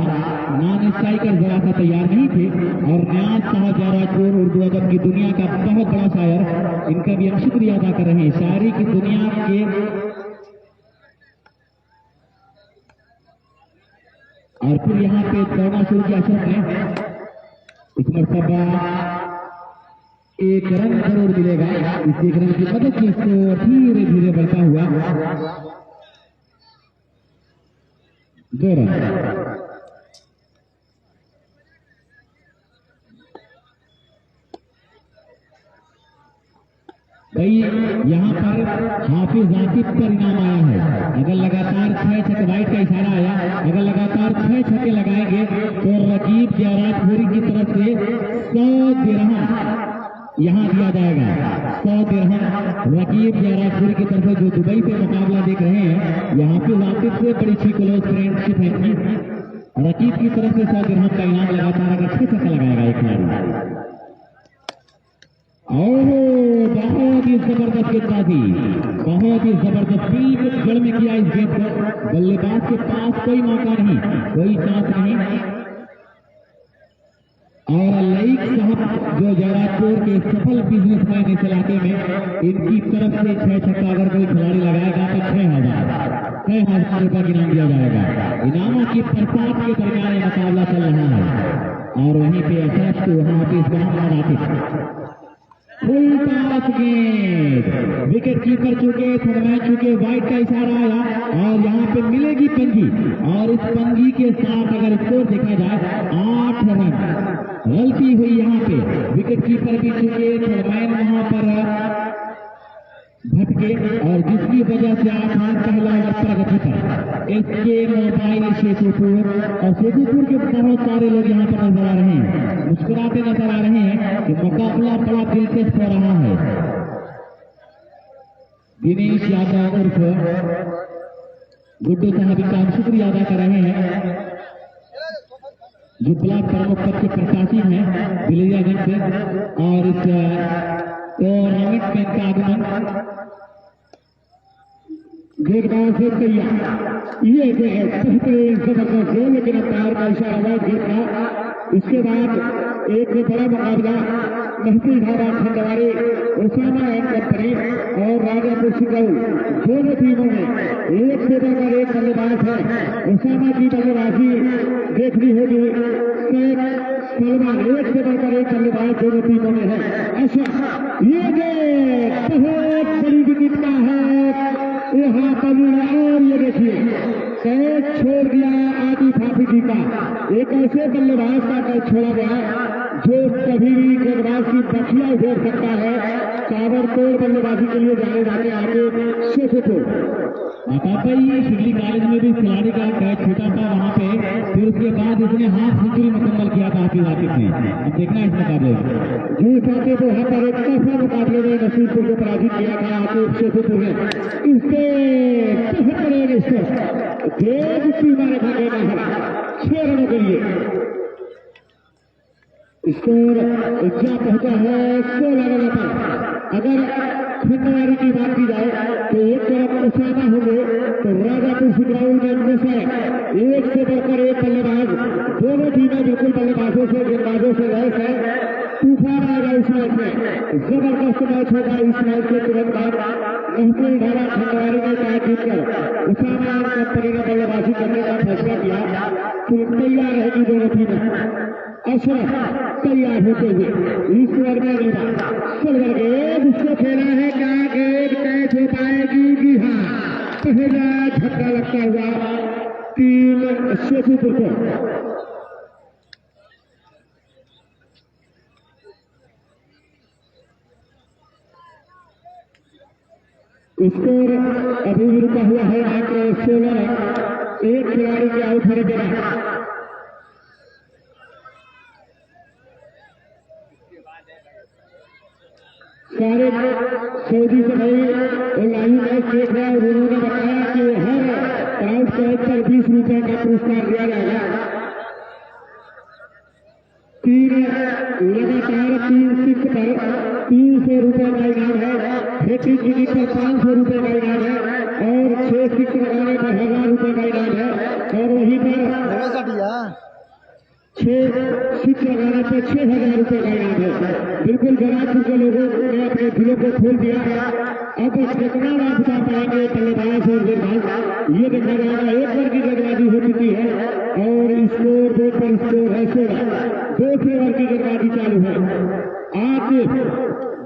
नॉन स्ट्राइकर जरा सा तैयार नहीं थे। और न्याज साहब जयराजपुर उर्दू अदब की दुनिया का बहुत बड़ा शायर, इनका भी हम शुक्रिया अदा कर रहे हैं। शायरी की दुनिया के और फिर यहाँ पे दौड़ना शुरू किया अशरफ ने। इस मरतबा 1 रन जरूर मिलेगा। इस 1 रन की मदद से स्कोर धीरे धीरे बढ़ता हुआ 2 रन। भाई यहाँ पर हाफिज आतिफ पर इनाम आया है। अगर लगातार 6 छक्के, वाइट का इशारा आया, अगर लगातार 6 छक्के लगाएंगे तो रकीब जयराजपुरी की तरफ से 100 दिरहम यहाँ दिया जाएगा। 100 दिरहम रकीब जयराजपुरी की तरफ से जो दुबई पे मुकाबला देख रहे हैं। यहाँ पे आतिफ से बड़ी अच्छी क्लोज फ्रेंडशिप है रकीब की तरफ से 100 दिरहम का इनाम लगातार अगर 6 छक्का लगाएगा एक खिलाड़ी। और बहुत ही जबरदस्त गेंदबाजी, बहुत ही जबरदस्त बिल्कुल जड़ में किया इस गेंद को। बल्लेबाज के पास कोई मौका नहीं, कोई चांस नहीं। और लईक साहब जो जयराजपुर के सफल बिजनेसमैन इस इलाके में, इनकी तरफ से 6 छक्का अगर कोई खिलाड़ी लगाएगा तो 6,000 रुपए का इनाम दिया जाएगा। इनामों की बरसात के दरमियान ये मुकाबला चल रहा है और वहीं पे एसएफ वहां पे इस फुल टॉस गेंद, विकेट कीपर चुके, थर्डमैन चुके, वाइट का इशारा आया और यहाँ पे मिलेगी पंजी। और इस पंजी के साथ अगर स्कोर देखा जाए 8 रन। गलती हुई यहाँ पे, विकेट कीपर भी चुके, थर्डमैन वहां पर भटके और जिसकी वजह से 8 रन पहला ओवर प्रगति पर इसके मोबाइल शेखुपुर। और शेखुपुर के बहुत सारे लोग यहाँ पर नजर आ रहे हैं, मुस्कुराते नजर आ रहे हैं कि मुकाबला बड़ा दिलचस्प हो रहा है। दिनेश यादव उर्फ गुड्डू साहब का हम शुक्रिया अदा कर रहे हैं जो ब्लॉक प्रमुख पद के प्रशासी हैं बिलियागंज से। और इस टूर्नामेंट में इनका आगमन गेंदबाज से तैयार, ये जो है बेहतरीन जबरदस्त है, लेकिन अंपायर का इशारा गेंद का। इसके बाद एक बड़ा मुकाबला महफूज धारा खंडवारी उसामा एंड कंपनी और राजापुर सिंगल, दोनों टीमों में एक से बढ़कर एक बल्लेबाज है। उसामा की बल्लेबाजी देखनी होगी, सलमान एक से बढ़कर एक बल्लेबाज दोनों टीमों में है। अच्छा, ये बहुत बड़ी विकेट का है यहाँ पर। और ये देखिए कैच छोड़ दिया आदि फाफी का, एक ऐसे बल्लेबाज का कैच छोड़ा गया जो कभी भी गेंदबाज की बखिया उठा सकता है। ताबड़तोड़ बल्लेबाजी के लिए जाने जाते आगे शेखुपुर। पापा ये शिवली कॉलेज में भी खिलाड़ी का कैच छूटा था वहां पे, फिर उसके बाद इसने हाफ सेंचुरी मुकम्मल किया था हाफिज आतिफ ने। अब देखना इस मुकाबले जी साथी तो यहाँ पर एक तरफा मुकाबले में नसीबपुर को पराजित किया था आतिफ शेखुपुर ने। इसके तेज सीमा रेखा के बाहर 6 रनों के लिए स्कोर जा पहुंचा है 16 रनों पर। अगर खंडवारी की बात की जाए तो एक तरफ उसामा होंगे तो राजापुर सिंगराउल में एक से बढ़कर एक बल्लेबाज, दोनों टीमें बिल्कुल बल्लेबाजों से गेंदबाजों से लैस है। तूफान आएगा इस मैच में, जबरदस्त मैच होगा। इस मैच के तुरंत बाद महफूज धारा खंडवारी में मैच जीतकर उसामा एंड कंपनी ने बल्लेबाजी करने का फैसला किया तो तैयार रहेगी दोनों टीमें। अशरफ तैयार होते हुए ईश्वर में सिल्वर गेंद उसको खेला है, क्या गेंद कैच हो पाएगी? जी हाँ, पहला झटका लगता हुआ टीम शेखुपुर को। स्कोर अभी भी रुका हुआ है 16। एक खिलाड़ी के आउट होने के बाद सारे सऊदी से भाई लाइव मैच देख रहे हैं और उन्होंने बताया कि हर प्राइज कैच पर 20 रुपए का पुरस्कार दिया जाएगा। 3 लगातार 3 सिक्स पर 300 रुपए का इनाम है, हैट्रिक जीतने पर 500 रुपए का इनाम है और 6 सिक्स लगाने पर 1000 रुपए का इनाम है। और वहीं पर 6 सिक्स लगाने पर 6000 रुपए का इनाम है। बिल्कुल जयराजपुर के लोगों ने अपने दिलों को खोल दिया। अब कितना लाभ बता पाएंगे बल्लेबाज और गेंदबाज, ये देखा जाएगा। एक ओवर की गेंदबाजी हो चुकी है और स्कोर 2 पर स्कोर है 16। 2 ओवर की गेंदबाजी चालू है। आज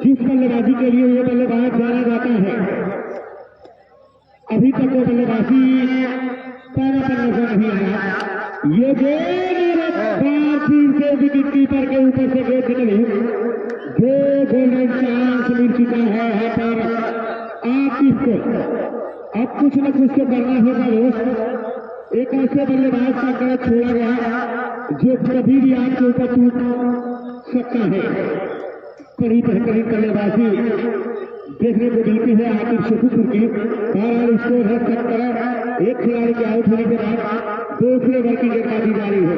जिस बल्लेबाजी के लिए ये बल्लेबाज जाना जाता है, अभी तक वो बल्लेबाजी पैरा पर नजर नहीं आया। ये गेंद से विकेट कीपर के ऊपर से गेंद निकली, जो गोल्डन चांस मिल चुका है यहाँ पर आतिफ को। अब कुछ न कुछ तो करना होगा दोस्त। एक ऐसे बल्लेबाज का कैच छोड़ा गया जो कभी भी आपके ऊपर टूट सकता है। बड़ी बेहतरीन बल्लेबाजी देखने को मिलती है आतिफ शेखुपुर की। और स्कोर है 17। एक खिलाड़ी के आउट होने के बाद दूसरे ओवर की गेंदबाजी जारी है।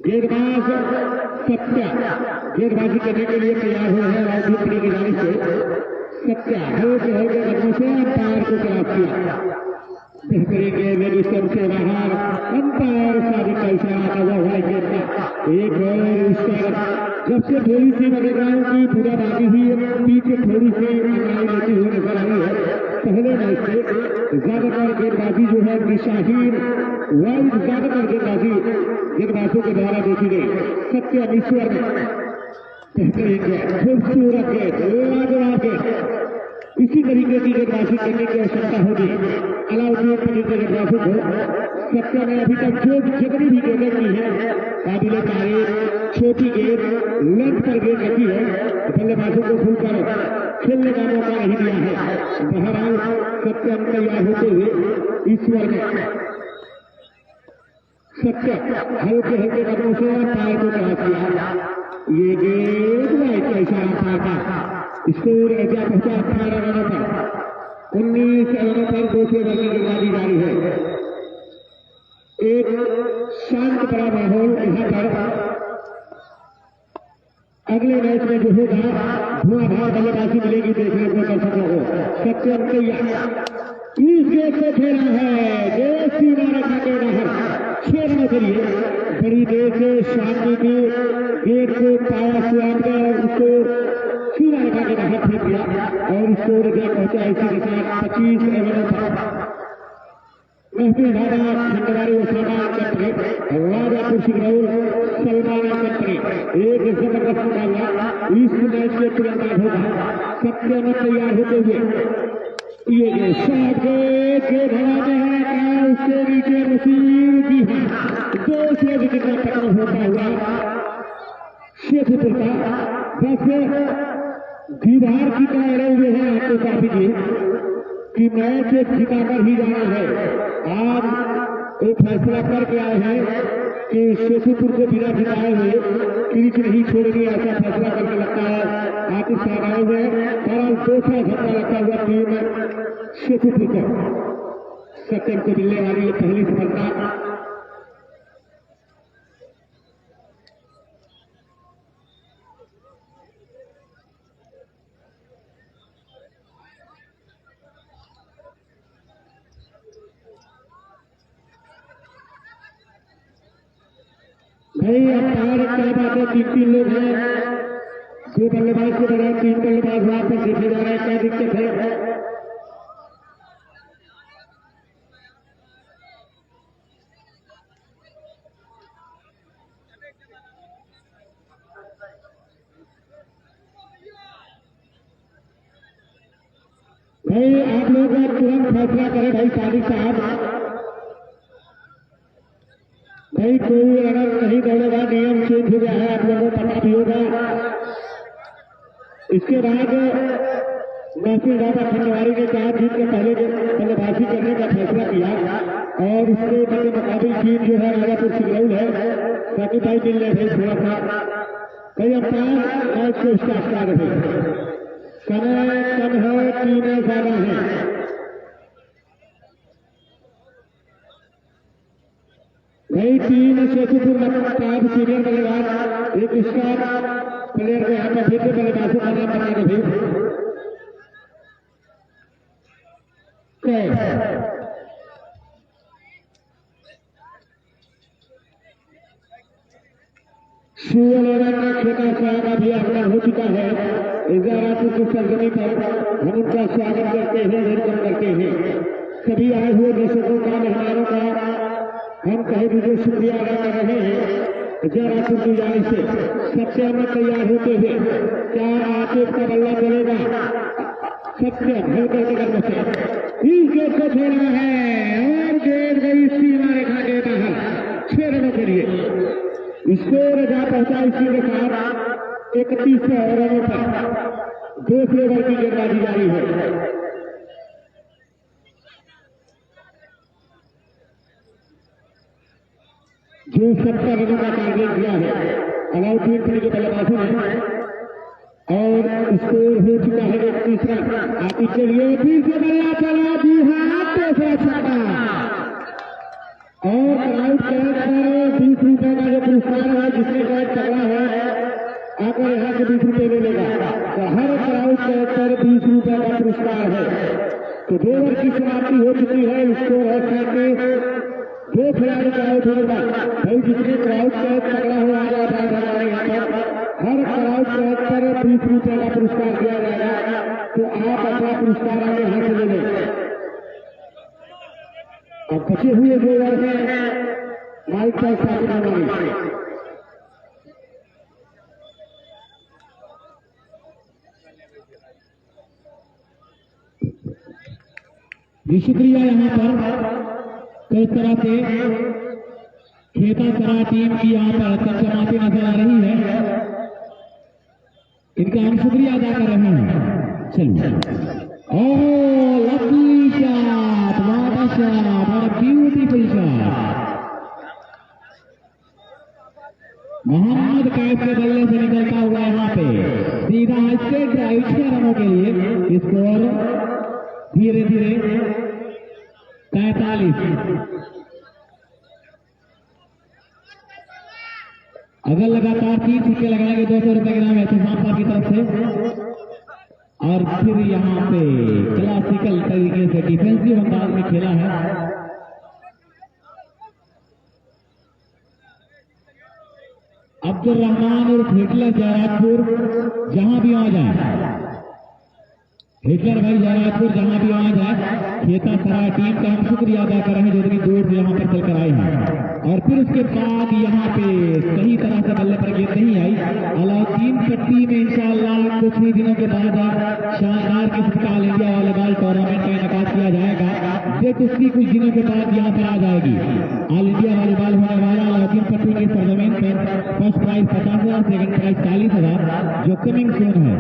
गेंदबाज सत्या गेंदबाजी करने के लिए तैयार हुए हैं राजदीप पड़ी की जानी से। सत्या हल्के हल्के कदमों से अंपायर को क्रॉस किया। बेहतरीन गेंद है जिससे उसे बाहर अंपायर साबित का इशारा था हुआ है गेंद का एक और इशारा। जब से थोड़ी सी मैं देख रहा हूँ कि पूरा बाकी ही पीछे थोड़ी सी अंगड़ाई लेती हुई नजर आई है। पहले मैच से ज्यादातर गेंदबाजी जो है दिशाहीन वाइड ज्यादातर गेंदबाजों के द्वारा देखी गई। सत्यमेश्वर में बेहतरीन गेंद खूबसूरत गेंद लाजवाब गेंद। इसी तरीके की गेंदबाजी करने की आवश्यकता होगी अलाउद्दीन पटेल के गेंदबाजों को। सत्या ने अभी तक जो जितनी भी गेंदें की है काबिले तारीफ छोटी गेंद लेंथ पर गेंद रखी है बल्लेबाजों को खुलकर खेलने का मौका नहीं दिया है। बहरहाल सत्या तैयार होते हुए ईश्वर में सत्या हल्के हल्के कदमों से अंपायर को क्रॉस किया। ये गेंद वाइड का इशारा था। स्कोर ऐसा पहुंचा 18 रनों पर 19 रनों पर दूसरे ओवर की गेंदबाजी जारी है। एक शांत बड़ा माहौल यहाँ पर। अगले मैच में जो होगा धुआंधार बल्लेबाजी मिलेगी देखने को दर्शकों को। सत्यम तैयार इस गेंद को खेला है देश सीमा रेखा के बाहर 6 रनों के लिए। बड़ी देर से शांति की गेंद को पाया स्वयं और उसको सीमा रेखा के बाहर फेंक दिया और स्कोर गया पहुंचा इसी के साथ 25 रनों पर। महफिल धारा Khandwari Osama company Rajapur Singraul सलमाना company एक जबरदस्त मुकाबला इस मैच के तुरंत बाद होगा। सत्या में तैयार होते हुए ये शॉट के धड़ा में है उसके नीचे नसीब की है दूसरे विकेट का पतन होता हुआ शेखपुर का बस दीवार की तरह अड़े हुए हैं आपको काफी जी कि मैच जिताकर ही जाना है। आज एक फैसला करके आए हैं कि शेखपुर को बिना जिताए हुए क्रीज नहीं छोड़ेगी ऐसा फैसला करके लगता है आतिश साहब में। और दूसरा झटका लगता हुआ टीम शेखपुर को सत्यम को मिलने वाली है पहली सफलता। भाई अंपायर क्या बात है 3 लोग हैं दो बल्लेबाज के बगैर 3 बल्लेबाज वहां पर देखे जा रहे हैं क्या दिक्कत है। भाई आप लोग तुरंत फैसला करें भाई सादिक साहब। भाई कोई रनर नहीं दौड़ेगा नियम चेंज हो गया है आप लोगों को पता भी होगा। इसके बाद महफिल दादा खंडवारी ने 4 जीत के पहले बल्लेबाजी करने का फैसला किया और उसके बड़े मुकाबले टीम जो है राजापुर सिंगरौल है ताकि भाई मिल रहे थोड़ा सा कई अंपायर मैच को स्टार्ट कर रहे। समय कम है टीमें ज्यादा है। नई टीम शेखपुर नवाब सीनियर बल्लेबाज एक स्टार प्लेयर को यहाँ पर फिर से बल्लेबाजों का नाम बता दे छोटा सा भी आगमन हो चुका है। राजापुर की सरजमी पर हम उनका स्वागत करते हैं वेलकम करते हैं। सभी आए हुए दर्शकों का मेहमानों का हम कहे भी शुक्रिया अदा कर रहे हैं। जयरापुर की जाने से सत्या में तैयार होते हुए क्या आतिफ का बल्ला चलेगा। सत्या हल्के कदम से इस गेंद को छोड़ा है और गेंद गई सीमा रेखा के बाहर 6 रनों के लिए। स्कोर जा पहुंचा इसी के साथ 31 रनों पर दूसरे ओवर की गेंदबाजी जारी है। जो 70 रनों का टारगेट दिया है अलाउद्दीन पड़ी के बल्लेबाजों ने और स्कोर हो चुका है एक तीसरा। आगे चलिए फिर से बल्ला चला जी हाँ तीसरा छक्का और क्राउड कैच पर 20 रुपए का जो पुरस्कार है जिसने कैच पकड़ा है आकर यहाँ से 20 रुपए मिलेगा। तो हर क्राउड कैच पर 20 रुपए का पुरस्कार है। तो 2 ओवर की समाप्ति हो चुकी है। स्कोर है 37। 2 खिलाड़ी का आउट होगा। भाई जिसने क्राउड कैच पकड़ा हुआ है हमारे यहाँ पर हर क्राउड कैच पर 20 रुपए का पुरस्कार दिया जाएगा। तो आप अपना पुरस्कार आगे यहाँ से ले लें। अब बचे हुए 2 ओवर में माइक का स्थापित होना भी शुक्रिया। यहाँ पर किस तरह से खेता सरा टीम की यहाँ पर चमचमाती नजर आ रही है, इनका हम शुक्रिया अदा कर रहे हैं। चलिए oh lovely shot, what a shot, what a beautiful shot. Mohammad Kaif के बल्ले से निकलता हुआ यहाँ पे सीधा स्ट्रेट ड्राइव 6 रनों के लिए। स्कोर धीरे धीरे 43। अगर लगातार 3 छक्के लगाएंगे 200 रुपए के नाम एहतसाम साहब की तरफ से। और फिर यहाँ पे क्लासिकल तरीके से डिफेंसिव अंदाज में खेला है। अब्दुल रहमान और हिटलर जयराजपुर जहां भी आ जाए, हिटलर भाई जयराजपुर जहां भी आ जाए, खेता सराय टीम का हम शुक्रिया अदा कर रहे हैं जो इतनी दूर से यहाँ पर चलकर आए हैं। और फिर उसके बाद यहाँ पे सही तरह से बल्ले पर गेंद नहीं आई। अलाउद्दीन पट्टी में इंशाअल्लाह कुछ ही दिनों के बाद शानदार किस्म का ऑल इंडिया वॉलीबॉल टूर्नामेंट का इनेकाद किया जाएगा। ये कुश्ती कुछ दिनों के बाद यहाँ पर आ जाएगी। ऑल इंडिया वॉलीबॉल होने वाला अलाउद्दीन पट्टी की सरजमीन पर फर्स्ट प्राइज 50,000, सेकंड प्राइज 40,000 जो कमिंग सून है।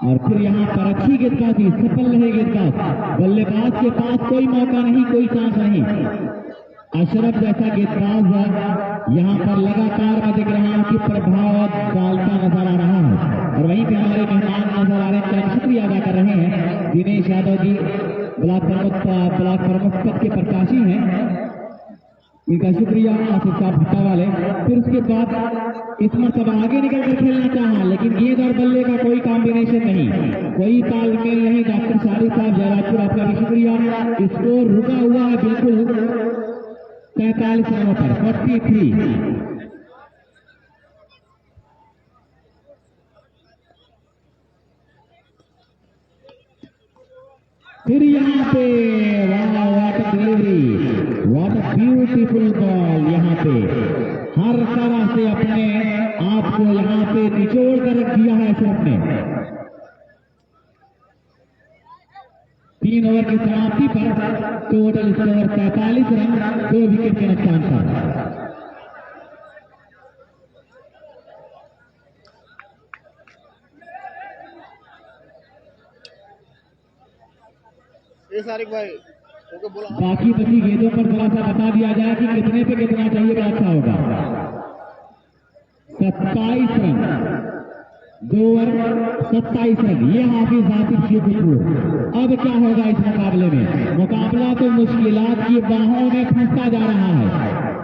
और फिर यहाँ पर अच्छी गेंदबाजी, सफल रहे गेंदबाज। बल्लेबाज के पास कोई मौका नहीं, कोई चांस नहीं। अशरफ जैसा गेंदबाज यहाँ पर लगातार मैं दिख रहा हूँ कि प्रभाव डालता नजर आ रहा है। और वहीं पे हमारे मेहमान नजर आ रहे हैं, का शुक्रिया अदा कर रहे हैं दिनेश यादव जी, ब्लॉक प्रमुख पद के प्रत्याशी हैं, इनका शुक्रिया। आसिफ साहब भट्टा वाले। फिर उसके बाद इस मरतबा आगे निकल कर खेलना चाहा, लेकिन गेंद और बल्ले का कोई कॉम्बिनेशन नहीं, कोई तालमेल नहीं। डॉक्टर शारिफ साहब जयराजपुर आपका भी शुक्रिया। स्कोर रुका हुआ है बिल्कुल 43 रनों पर 43। फिर यहाँ पे वाह what a delivery, what a beautiful ball. यहाँ पे हर तरह से अपने आप को यहाँ पे निचोड़ कर रख दिया है सिर्फ ने। 3 ओवर की समाप्ति पर टोटल स्कोर 43 रन, 2 विकेट के नुकसान पर। सारिक भाई बाकी बची गेंदों पर थोड़ा सा बता दिया जाए कि कितने पे कितना चाहिए तो अच्छा होगा। 27 रन, 2 ओवर 27 रन। ये हाफिज आसिफ शेखपुर। अब क्या होगा इस मुकाबले में? मुकाबला तो मुश्किलात की बाहों में फंसता जा रहा है।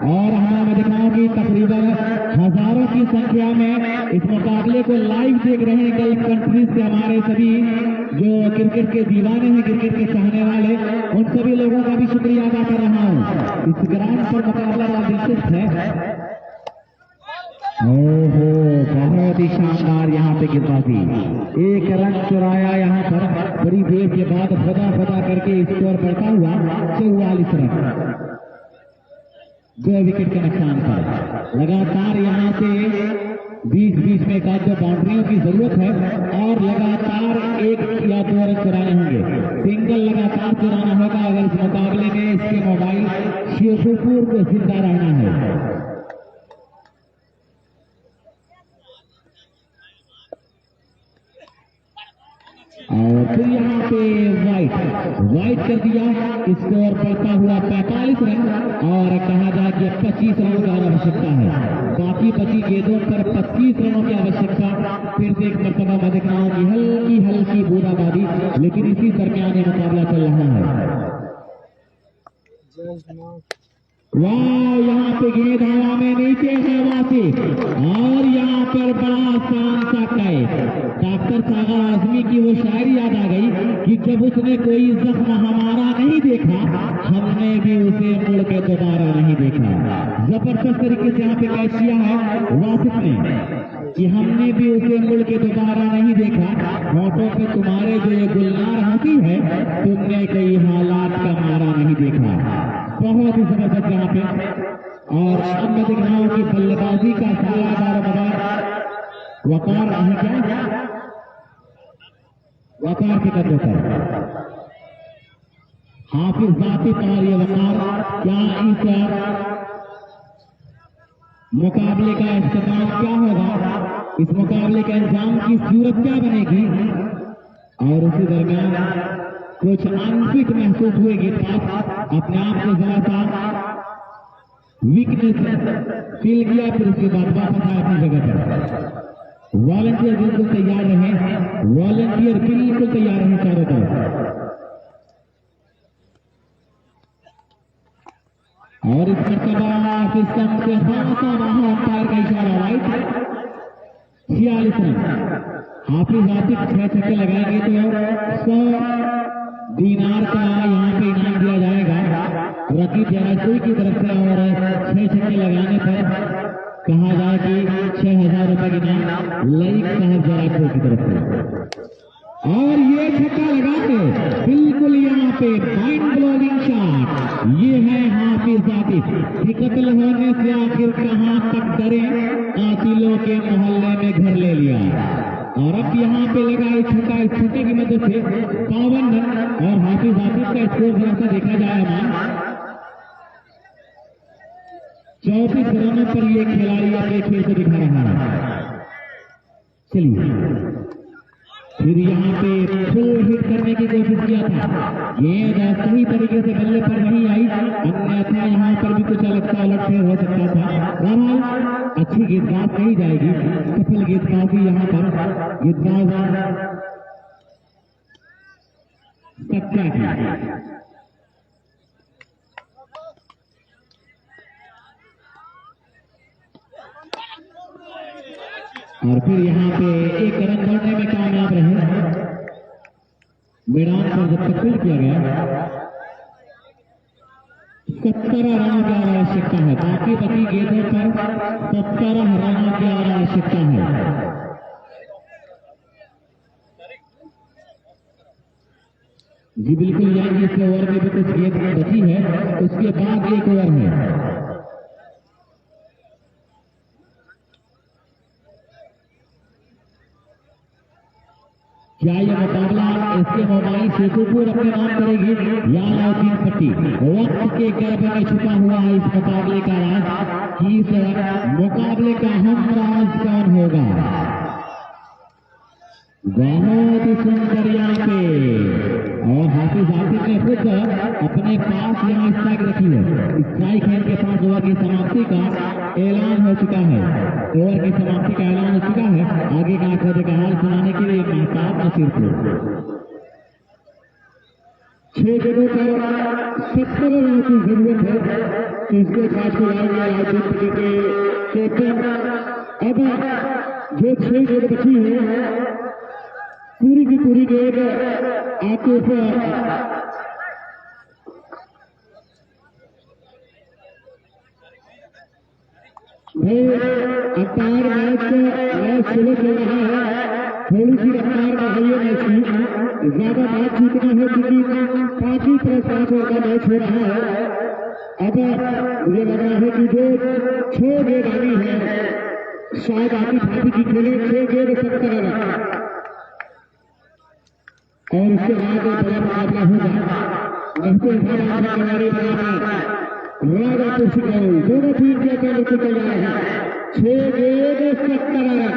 और हमारा दिखाऊं कि तकरीबन हजारों की संख्या में इस मुकाबले को लाइव देख रहे हैं गल्फ कंट्रीज से हमारे सभी जो क्रिकेट के दीवाने हैं, क्रिकेट के चाहने वाले, उन सभी लोगों का भी शुक्रिया अदा कर रहा हूँ। इस ग्राउंड पर मुकाबला बड़ा दिलचस्प है। ओहो बहुत ही शानदार यहाँ पे गेंदबाजी, 1 रन चुराया यहाँ पर बड़ी देर के बाद फदा करके स्कोर बढ़ता हुआ 44 रन, 2 विकेट के नुकसान पर। लगातार यहाँ से 20-20 में का जो बाउंड्रियों की जरूरत है और लगातार 1 या 2 रन चुराने होंगे, सिंगल लगातार चुराना होगा अगर इस मुकाबले में इसके मोबाइल शेखपुर को जिंदा रहना है। और फिर यहाँ पे वाइट कर दिया। स्कोर बढ़ता हुआ 45 रन और कहा जाए कि 25 रनों की आवश्यकता है। बाकी बची गेंदों पर 25 रनों की आवश्यकता। फिर से एक मरतबा मैं दिख रहा हूँ कि हल्की बूंदाबांदी, लेकिन इसी दरमियान ये मुकाबला चल रहा है। वाह, यहाँ पे गेंद हवा में नीचे है वासी और यहाँ पर बड़ा आसान सा डॉक्टर सागा आजमी की वो शायरी याद आ गई कि जब उसने कोई जख्म हमारा नहीं देखा, हमने भी उसे मुड़ के दोबारा नहीं देखा। जबरदस्त तरीके से यहाँ पे कैच किया है वासिफ ने कि हमने भी उसे मुड़ के दोबारा नहीं देखा। होठों पे तुम्हारे जो ये गुलनार हंसी है, तुमने कई हालात का मारा नहीं देखा। बहुत ही जबरदस्त यहाँ पे। और अब मैं दिख रहा हूँ कि बल्लेबाजी का सारा दारोमदार वकार है क्या, वकार के कदम पर हाफिज जातिफ और ये वकार क्या इस मुकाबले का इख्तिताम क्या होगा, इस मुकाबले का इंजाम की सूरत क्या बनेगी। और उसी दरमियान कुछ अनफिट महसूस हुए गेंदबाज अपने आप को जरा सा वीकनेस फील किया, फिर उसके बाद वापस आए अपनी जगह पर। वॉलंटियर बिल्कुल तैयार रहे, वॉलंटियर बिल्कुल तैयार रहे चारों तरफ। और इस मरतबा सिस्टम से खासा वहां अंपायर का इशारा राइट 46 रन। हाफिज आतिफ 6 छक्के लगाएंगे तो 100 दीनार का यहाँ पे इनाम दिया जाएगा रकीब जरासुई की तरफ से। और 6 छक्के लगाने पर कहा जाए कि 6,000 रुपए की इनाम लईक साहब जरासुई की तरफ से। और ये छक्का लगाते बिल्कुल यहाँ पे माइंड ब्लोइंग शॉट, ये है हाफिज आतिफ कि कत्ल होने से आखिर कहां तक डरे, कातिलों के मोहल्ले में घर ले लिया। और अब यहाँ पे लगा इस छक्के की मदद से 52 रन। और हाफिज आतिफ का स्कोर जरा सा देखा जाए हमारा 34 रनों पर ये खिलाड़ी अपने खेल से दिखा रहा है। चलिए फिर यहाँ पे फुल हिट करने की कोशिश किया था, गेंद सही तरीके से बल्ले पर नहीं आई, अन्यथा यहाँ पर भी कुछ अलग सा अलग फेर हो सकता था। बहरहाल अच्छी गेंदबाज कही जाएगी, सफल गेंदबाजी यहाँ पर गेंदबाज सच्चा की। और फिर यहाँ पे एक रन बढ़ने में कामयाब रहे। मैदान पर जब तक फील्ड किया गया 17 रनों की आवश्यकता है, बाकी बची गेंदों पर 17 रनों की आवश्यकता है। जी बिल्कुल, यानी इस ओवर में भी कुछ गेंद बची है, उसके बाद एक ओवर है। क्या यह मुकाबला इसके मोबाइल शेखुपुर अपने नाम करेगी या लाउद्दीन पट्टी? वक्त के गर्भ में छुपा हुआ है इस मुकाबले का राज कि इस मुकाबले का हमराज कौन होगा। बहुत सुंदर यहाँ पे। और हाफिज आतिफ ने खुद अपने पास यहाँ स्ट्राइक रखी है। स्ट्राइक है इनके पास ओवर की समाप्ति का ऐलान हो चुका है, ओवर की समाप्ति का ऐलान हो चुका है। आगे का आंकड़े का हाल सुनाने के लिए महताब नसीरपुर 6 जगहों पर 70 रन की जरूरत है। इसके साथ खिलाएंगे राजनीति के कैप्टन। अब जो 6 गेंद बची है पूरी की पूरी गेंद आतिफ अंपायर मैच स्लो चल रहा है, थोड़ी सी रफ्तार बढ़ाइए मैच की, ज्यादा मैच जीतना है क्योंकि 5 ओवर का मैच हो रहा है। अब मुझे लग रहा है कि जो 6 गेंद आनी है शायद आतिफ हाफिज जी खेले 6 गेंद 70 रन और उसके बाद बड़ा मुकाबला होगा। राजा पुष्कर दोनों टीम के अकेले को तैयार है। 6 गेंद 70 रन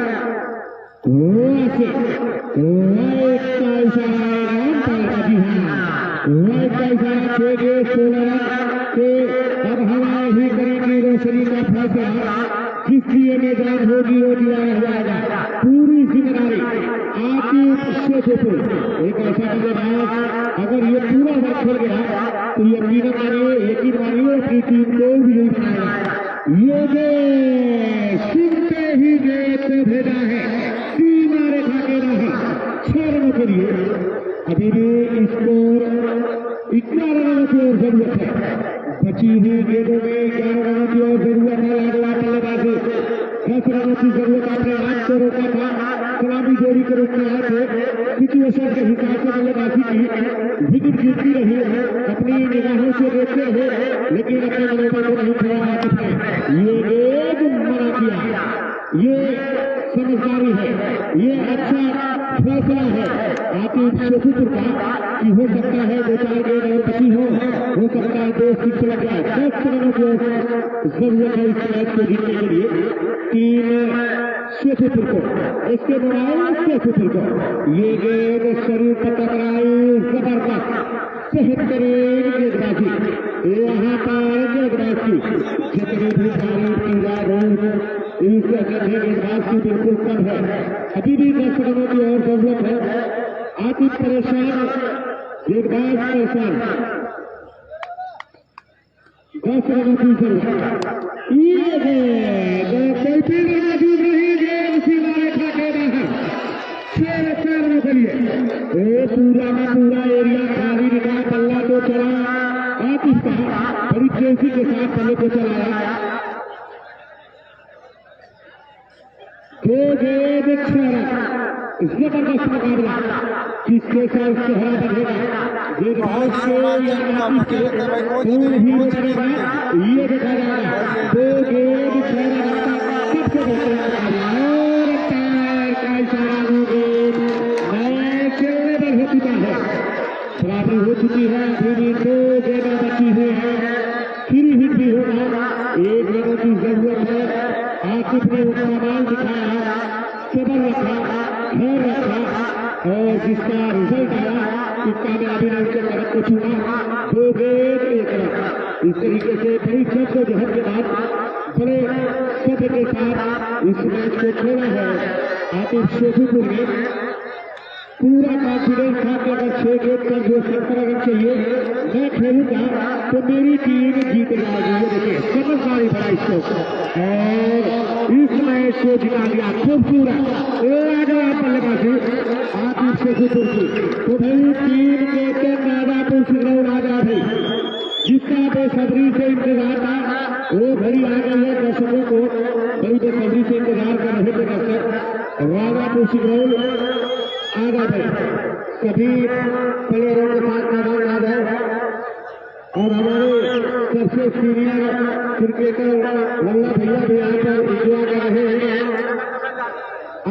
वाइट का इशारा जी हाँ, वाइट का इशारा 6 गेंद 16 रन के अब हवाएं ही करेंगी रोशनी का फैसला। जिसकी ये मैदान होगी वो दिलाया जाएगा पूरी जिम्मेदारी आतिफ शेखपुर। एक ऐसा बल्लेबाज अगर ये पूरा मैच खेल गया तो यकीन मानिए अपनी टीम को भी बनाएगा। ये गेंद सुनते ही गेंद भेजा है सीमा रेखा के बाहर 6 रनों के लिए। अभी भी स्कोर 11 रनों की और जरूरत है। बची हुई गेंदों में 11 रनों की और जरूरत है। अगला बल्लेबाजी 10 रनों की जरूरत आपने आज को रोका था। सलामी जोड़ी के रूप में आए थे। सिचुएशन के हिसाब से बल्लेबाजी की विकेट जीतती रही है अपनी निगाहों से देखते हुए, लेकिन अपने मनोबल को नहीं छोड़ा सकते। ये गेंद मना किया, ये समझदारी है, ये अच्छा फैसला है आतिफ शेखपुर का कि हो सकता है 2-4 गेंद और बची हो सकता है 2 6 लग जाए। 10 रनों की जरूरत है इस मैच को जीतने के लिए टीम शेखपुर को। इसके बाद शेखपुर को ये गेंद शरीर पर टकराई, जबरदस्त बेहतरीन गेंदबाजी। यहाँ पर गेंदबाज की जितनी भी तारीफ की जा रही इससे गेंदबाज की बिल्कुल कम है। अभी भी 10 रनों की और जरूरत है। आतिफ परेशान, गेंदबाज परेशान। 10 रनों की जरूरत। ये गेंद कोई भी मौजूद नहीं, गेंद सीमा रेखा के बाहर 6 रनों के लिए। पूरा का पूरा एरिया खाली निकाल, बल्ला तो चला आतिफ का बड़ी तेजी के साथ बल्ले को चलाया। 2 गेंद 6 रन, जबरदस्त मुकाबला जिसके साथ चेहरा बढ़ेगा गेंदबाज को या आतिफ को कौन हीरो बनेगा ये देखा जाएगा। 2 गेंद 6 रन सबसे बेहतरीन और अंपायर का इशारा हो गेंद मैच लेवल हो चुका है, बराबरी हो चुकी है। अभी भी 2 गेंदें बची हुई है, फ्री हिट भी होगा। 1 रनों की जरूरत है। आतिफ ने कमाल दिखाया, सबर रखा, खैर रखा और जिसका रिजल्ट आया कि कामयाबी ने उसके कदम को छूना। 2 गेंद 1 रन। इस तरीके से बड़ी जद्दोजहद के बाद बड़े सब्र के साथ इस मैच को खेला है आतिफ शेखपुर ने। पूरा कॉन्फिडेंस था कि अगर 6 गेंद पर जो 70 रन चाहिए मैं खेलूंगा तो मेरी टीम जीत जाएगी। ये देखिए समझदारी बड़ा इसको और इस मैच को जिता लिया खूबसूरत बल्लेबाजी आतिफ शेखपुर की। तो भाई टीम कैप्टन राजापुर सिंह राजा भाई जिसका बेसब्री से इंतजार था वो घड़ी आ गई है। दर्शकों को बड़ी बेसब्री से इंतजार कर रहे थे दर्शक। राजापुर सिंह आगा भाई सभी प्लेयरों के साथ मैदान आ गए और हमारे सबसे सीनियर क्रिकेटर वल्लभ भैया भी यहाँ पर इंतजार कर रहे हैं।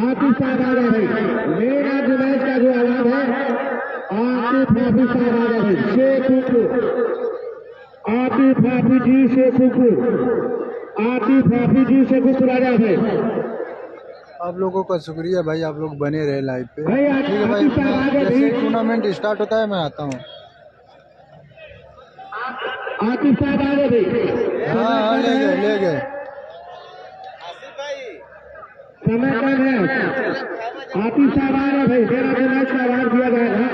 आतिफ साहब आ गए भाई, मेरा जो मैच का जो आवाज है आतिफ हाफिज साहब आ गए शेखपुर, आतिफ हाफिज जी शेखपुर, आतिफ हाफिज जी शेखपुर आ गए भाई। आप लोगों का शुक्रिया भाई, आप लोग बने रहे लाइव पे। भाई ठीक है भाई, जैसे टूर्नामेंट स्टार्ट होता है मैं आता हूँ। आतिफ साहब आ गए भाई। हाँ ले गए समय कम है। आतिफ साहब आ रहे भाई, मेरा जो मैच का आवाज दिया जाएगा